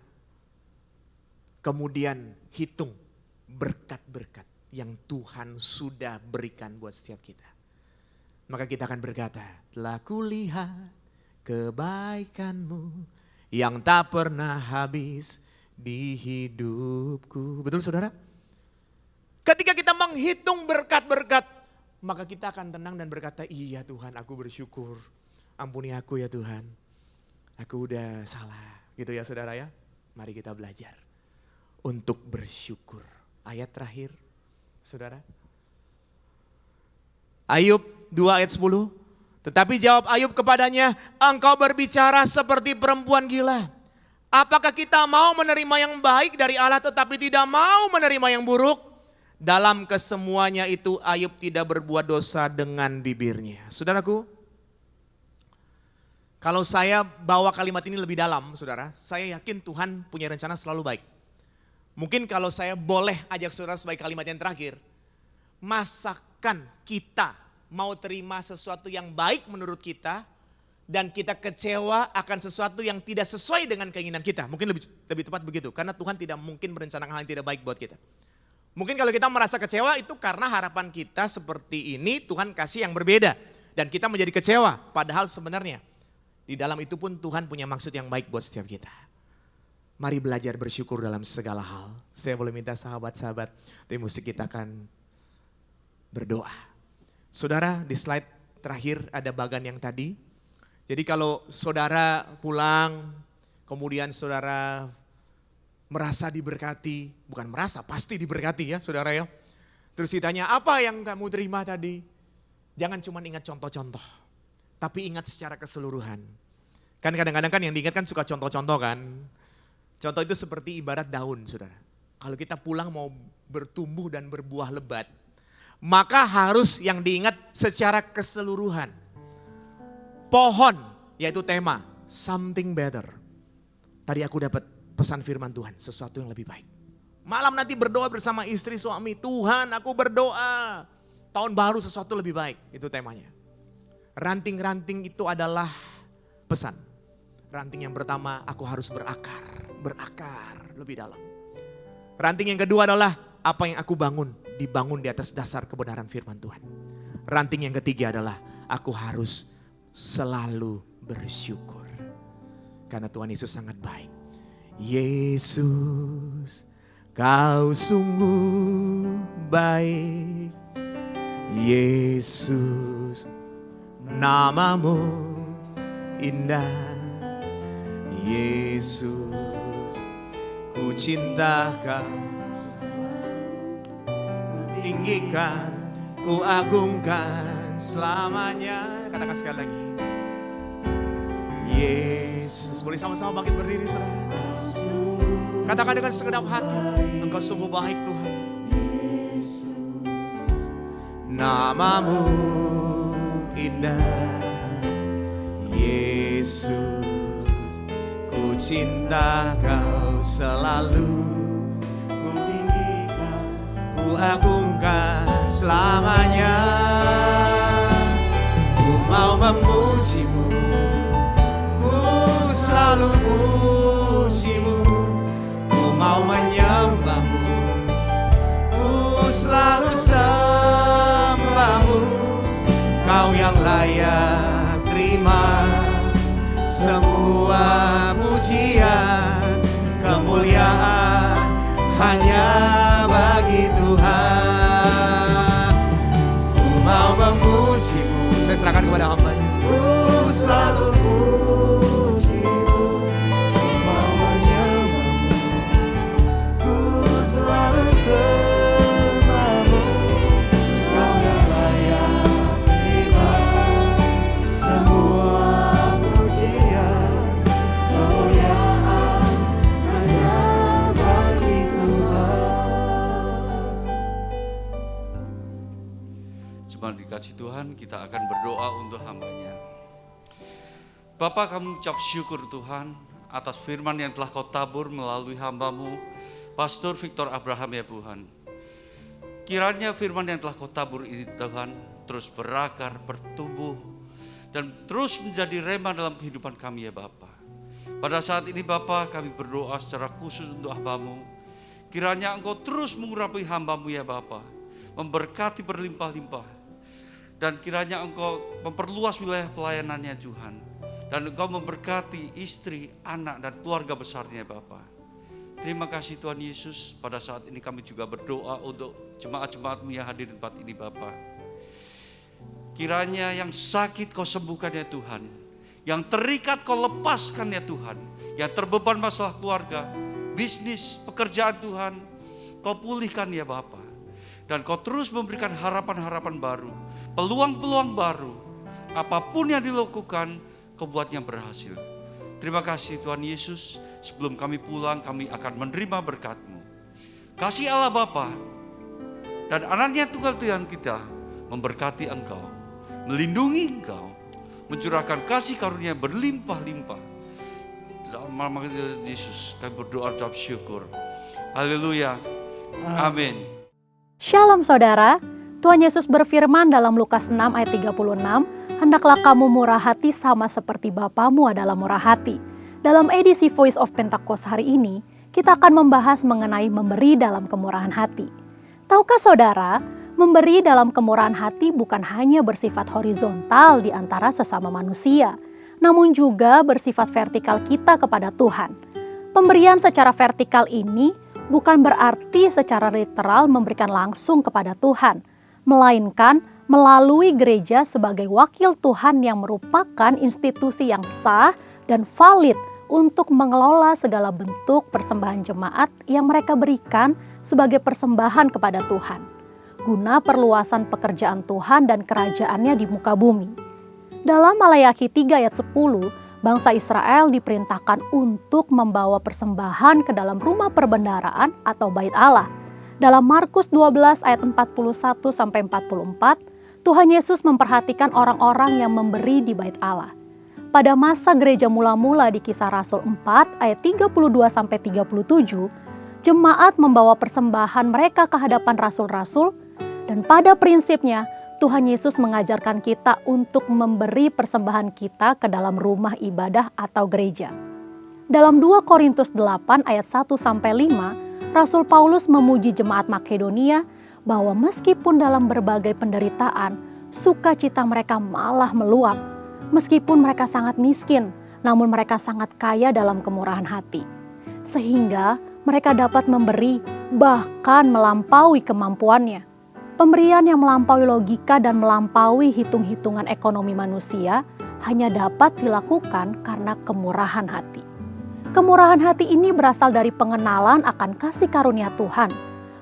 kemudian hitung berkat-berkat yang Tuhan sudah berikan buat setiap kita. Maka kita akan berkata, telah kulihat kebaikanmu yang tak pernah habis di hidupku. Betul saudara? Ketika kita menghitung berkat-berkat, maka kita akan tenang dan berkata, iya Tuhan aku bersyukur. Ampuni aku ya Tuhan. Aku udah salah. Gitu ya saudara ya. Mari kita belajar untuk bersyukur. Ayat terakhir saudara. Ayub 2 ayat 10. Tetapi jawab Ayub kepadanya, engkau berbicara seperti perempuan gila. Apakah kita mau menerima yang baik dari Allah tetapi tidak mau menerima yang buruk? Dalam kesemuanya itu Ayub tidak berbuat dosa dengan bibirnya. Saudaraku, kalau saya bawa kalimat ini lebih dalam saudara, saya yakin Tuhan punya rencana selalu baik. Mungkin kalau saya boleh ajak saudara sebagai kalimat yang terakhir, masakan kita mau terima sesuatu yang baik menurut kita dan kita kecewa akan sesuatu yang tidak sesuai dengan keinginan kita. Mungkin lebih tepat begitu, karena Tuhan tidak mungkin merencanakan hal yang tidak baik buat kita. Mungkin kalau kita merasa kecewa itu karena harapan kita seperti ini, Tuhan kasih yang berbeda. Dan kita menjadi kecewa, padahal sebenarnya di dalam itu pun Tuhan punya maksud yang baik buat setiap kita. Mari belajar bersyukur dalam segala hal. Saya boleh minta sahabat-sahabat tim musik kita akan berdoa. Saudara, di slide terakhir ada bagan yang tadi. Jadi kalau saudara pulang, kemudian saudara merasa diberkati, bukan merasa, pasti diberkati ya saudara ya. Terus ditanya, apa yang kamu terima tadi? Jangan cuma ingat contoh-contoh, tapi ingat secara keseluruhan. Kan kadang-kadang kan yang diingat kan suka contoh-contoh kan. Contoh itu seperti ibarat daun saudara. Kalau kita pulang mau bertumbuh dan berbuah lebat, maka harus yang diingat secara keseluruhan. Pohon, yaitu tema, something better. Tadi aku dapat pesan firman Tuhan, sesuatu yang lebih baik. Malam nanti berdoa bersama istri suami, Tuhan aku berdoa, tahun baru sesuatu lebih baik, itu temanya. Ranting-ranting itu adalah pesan. Ranting yang pertama, aku harus berakar lebih dalam. Ranting yang kedua adalah, apa yang aku bangun, dibangun di atas dasar kebenaran firman Tuhan. Ranting yang ketiga adalah, aku harus selalu bersyukur. Karena Tuhan Yesus sangat baik. Yesus, kau sungguh baik. Yesus, namamu indah. Yesus, ku cinta kau. Tinggikan, ku agungkan selamanya. Katakan sekali lagi. Yesus, boleh sama-sama bangkit berdiri saudara. Katakan dengan segenap hati, engkau sungguh baik Tuhan. Namamu indah. Yesus, ku cinta kau selalu, ku tinggikan, ku agungkan selamanya. Ku mau memujimu, ku selalu pujimu, ku mau menyembahmu, ku selalu sembahmu. Kau yang layak terima semua pujian, kemuliaan hanya bagi Tuhan. Ku mau memujimu, saya serahkan kepada hamba-Nya. Ku selalu pujimu, ku mau menyembahmu, ku selalu sembahmu. Kau yang layak terima semua pujian, kemuliaan hanya bagi Tuhan. Jemaat dikasih Tuhan, kita akan berdoa untuk hamba-Nya. Bapa, kami ucap syukur Tuhan atas firman yang telah kau tabur melalui hamba-Mu, Pastor Victor Abraham ya Tuhan. Kiranya firman yang telah kau tabur ini Tuhan terus berakar, bertumbuh, dan terus menjadi rema dalam kehidupan kami ya Bapa. Pada saat ini Bapa, kami berdoa secara khusus untuk hamba-Mu. Kiranya Engkau terus mengurapi hamba-Mu ya Bapa, memberkati berlimpah-limpah. Dan kiranya Engkau memperluas wilayah pelayanannya Tuhan. Dan Engkau memberkati istri, anak, dan keluarga besarnya Bapa. Terima kasih Tuhan Yesus. Pada saat ini kami juga berdoa untuk jemaat-jemaat-Mu yang hadir di tempat ini Bapa. Kiranya yang sakit Kau sembuhkan ya Tuhan. Yang terikat Kau lepaskan ya Tuhan. Yang terbeban masalah keluarga, bisnis, pekerjaan Tuhan, Kau pulihkan ya Bapa. Dan Kau terus memberikan harapan-harapan baru, peluang-peluang baru. Apapun yang dilakukan, Kau buatnya berhasil. Terima kasih Tuhan Yesus. Sebelum kami pulang, kami akan menerima berkat-Mu. Kasih Allah Bapa dan anaknya Tuhan kita memberkati Engkau, melindungi Engkau, mencurahkan kasih karunia berlimpah-limpah. Dalam nama Yesus kami berdoa ucap syukur. Haleluya. Amin. Shalom saudara, Tuhan Yesus berfirman dalam Lukas 6 ayat 36, hendaklah kamu murah hati sama seperti Bapamu adalah murah hati. Dalam edisi Voice of Pentecost hari ini, kita akan membahas mengenai memberi dalam kemurahan hati. Tahukah saudara, memberi dalam kemurahan hati bukan hanya bersifat horizontal di antara sesama manusia, namun juga bersifat vertikal kita kepada Tuhan. Pemberian secara vertikal ini bukan berarti secara literal memberikan langsung kepada Tuhan, melainkan melalui gereja sebagai wakil Tuhan yang merupakan institusi yang sah dan valid untuk mengelola segala bentuk persembahan jemaat yang mereka berikan sebagai persembahan kepada Tuhan, guna perluasan pekerjaan Tuhan dan kerajaannya di muka bumi. Dalam Malayaki 3 ayat 10, bangsa Israel diperintahkan untuk membawa persembahan ke dalam rumah perbendaharaan atau bait Allah. Dalam Markus 12 ayat 41-44, Tuhan Yesus memperhatikan orang-orang yang memberi di bait Allah. Pada masa gereja mula-mula di Kisah Rasul 4 ayat 32-37, jemaat membawa persembahan mereka ke hadapan rasul-rasul, dan pada prinsipnya Tuhan Yesus mengajarkan kita untuk memberi persembahan kita ke dalam rumah ibadah atau gereja. Dalam 2 Korintus 8 ayat 1-5, Rasul Paulus memuji jemaat Makedonia bahwa meskipun dalam berbagai penderitaan, sukacita mereka malah meluap. Meskipun mereka sangat miskin, namun mereka sangat kaya dalam kemurahan hati. Sehingga mereka dapat memberi bahkan melampaui kemampuannya. Pemberian yang melampaui logika dan melampaui hitung-hitungan ekonomi manusia hanya dapat dilakukan karena kemurahan hati. Kemurahan hati ini berasal dari pengenalan akan kasih karunia Tuhan,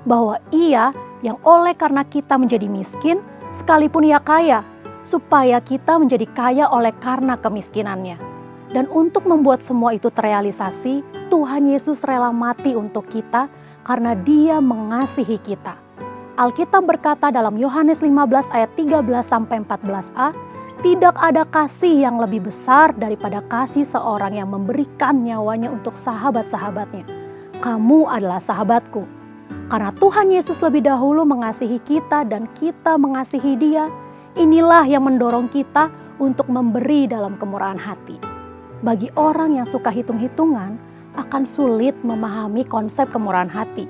bahwa Ia yang oleh karena kita menjadi miskin, sekalipun Ia kaya, supaya kita menjadi kaya oleh karena kemiskinannya. Dan untuk membuat semua itu terrealisasi, Tuhan Yesus rela mati untuk kita karena Dia mengasihi kita. Alkitab berkata dalam Yohanes 15 ayat 13-14a, Tidak ada kasih yang lebih besar daripada kasih seorang yang memberikan nyawanya untuk sahabat-sahabatnya. Kamu adalah sahabatku. Karena Tuhan Yesus lebih dahulu mengasihi kita dan kita mengasihi Dia, inilah yang mendorong kita untuk memberi dalam kemurahan hati. Bagi orang yang suka hitung-hitungan, akan sulit memahami konsep kemurahan hati.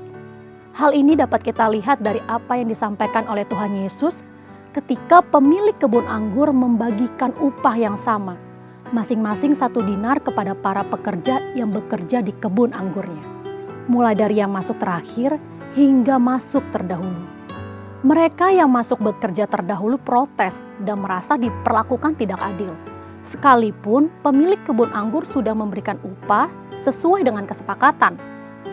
Hal ini dapat kita lihat dari apa yang disampaikan oleh Tuhan Yesus ketika pemilik kebun anggur membagikan upah yang sama, masing-masing 1 dinar kepada para pekerja yang bekerja di kebun anggurnya. Mulai dari yang masuk terakhir hingga masuk terdahulu. Mereka yang masuk bekerja terdahulu protes dan merasa diperlakukan tidak adil. Sekalipun pemilik kebun anggur sudah memberikan upah sesuai dengan kesepakatan.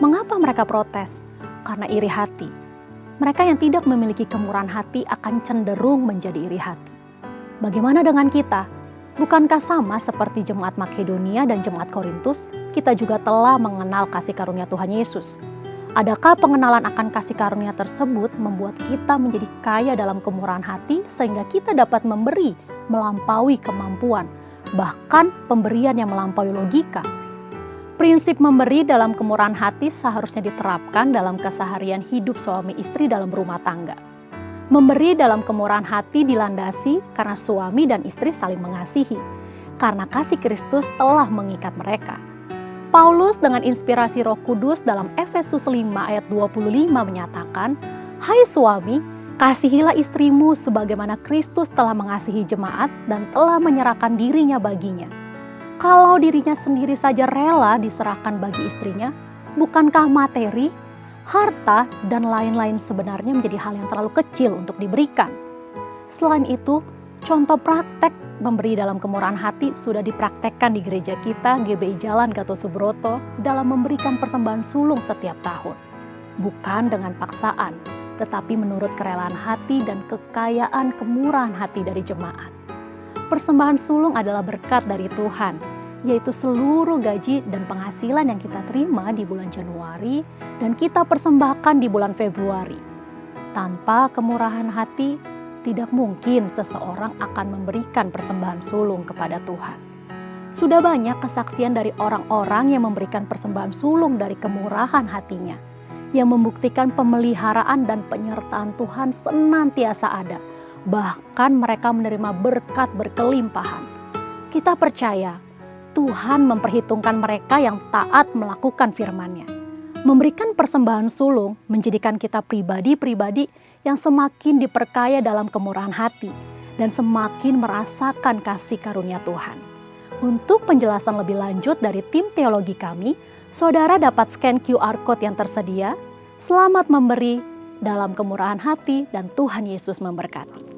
Mengapa mereka protes? Karena iri hati. Mereka yang tidak memiliki kemurahan hati akan cenderung menjadi iri hati. Bagaimana dengan kita? Bukankah sama seperti jemaat Makedonia dan jemaat Korintus, kita juga telah mengenal kasih karunia Tuhan Yesus? Adakah pengenalan akan kasih karunia tersebut membuat kita menjadi kaya dalam kemurahan hati sehingga kita dapat memberi melampaui kemampuan, bahkan pemberian yang melampaui logika? Prinsip memberi dalam kemurahan hati seharusnya diterapkan dalam keseharian hidup suami istri dalam rumah tangga. Memberi dalam kemurahan hati dilandasi karena suami dan istri saling mengasihi, karena kasih Kristus telah mengikat mereka. Paulus dengan inspirasi Roh Kudus dalam Efesus 5 ayat 25 menyatakan, "Hai suami, kasihilah istrimu sebagaimana Kristus telah mengasihi jemaat dan telah menyerahkan dirinya baginya." Kalau dirinya sendiri saja rela diserahkan bagi istrinya, bukankah materi, harta, dan lain-lain sebenarnya menjadi hal yang terlalu kecil untuk diberikan? Selain itu, contoh praktek memberi dalam kemurahan hati sudah dipraktekkan di gereja kita GBI Jalan Gatot Subroto dalam memberikan persembahan sulung setiap tahun. Bukan dengan paksaan, tetapi menurut kerelaan hati dan kekayaan kemurahan hati dari jemaat. Persembahan sulung adalah berkat dari Tuhan, yaitu seluruh gaji dan penghasilan yang kita terima di bulan Januari dan kita persembahkan di bulan Februari. Tanpa kemurahan hati, tidak mungkin seseorang akan memberikan persembahan sulung kepada Tuhan. Sudah banyak kesaksian dari orang-orang yang memberikan persembahan sulung dari kemurahan hatinya, yang membuktikan pemeliharaan dan penyertaan Tuhan senantiasa ada. Bahkan mereka menerima berkat berkelimpahan. Kita percaya Tuhan memperhitungkan mereka yang taat melakukan firman-Nya. Memberikan persembahan sulung menjadikan kita pribadi-pribadi yang semakin diperkaya dalam kemurahan hati dan semakin merasakan kasih karunia Tuhan. Untuk penjelasan lebih lanjut dari tim teologi kami, saudara dapat scan QR Code yang tersedia. Selamat memberi dalam kemurahan hati dan Tuhan Yesus memberkati.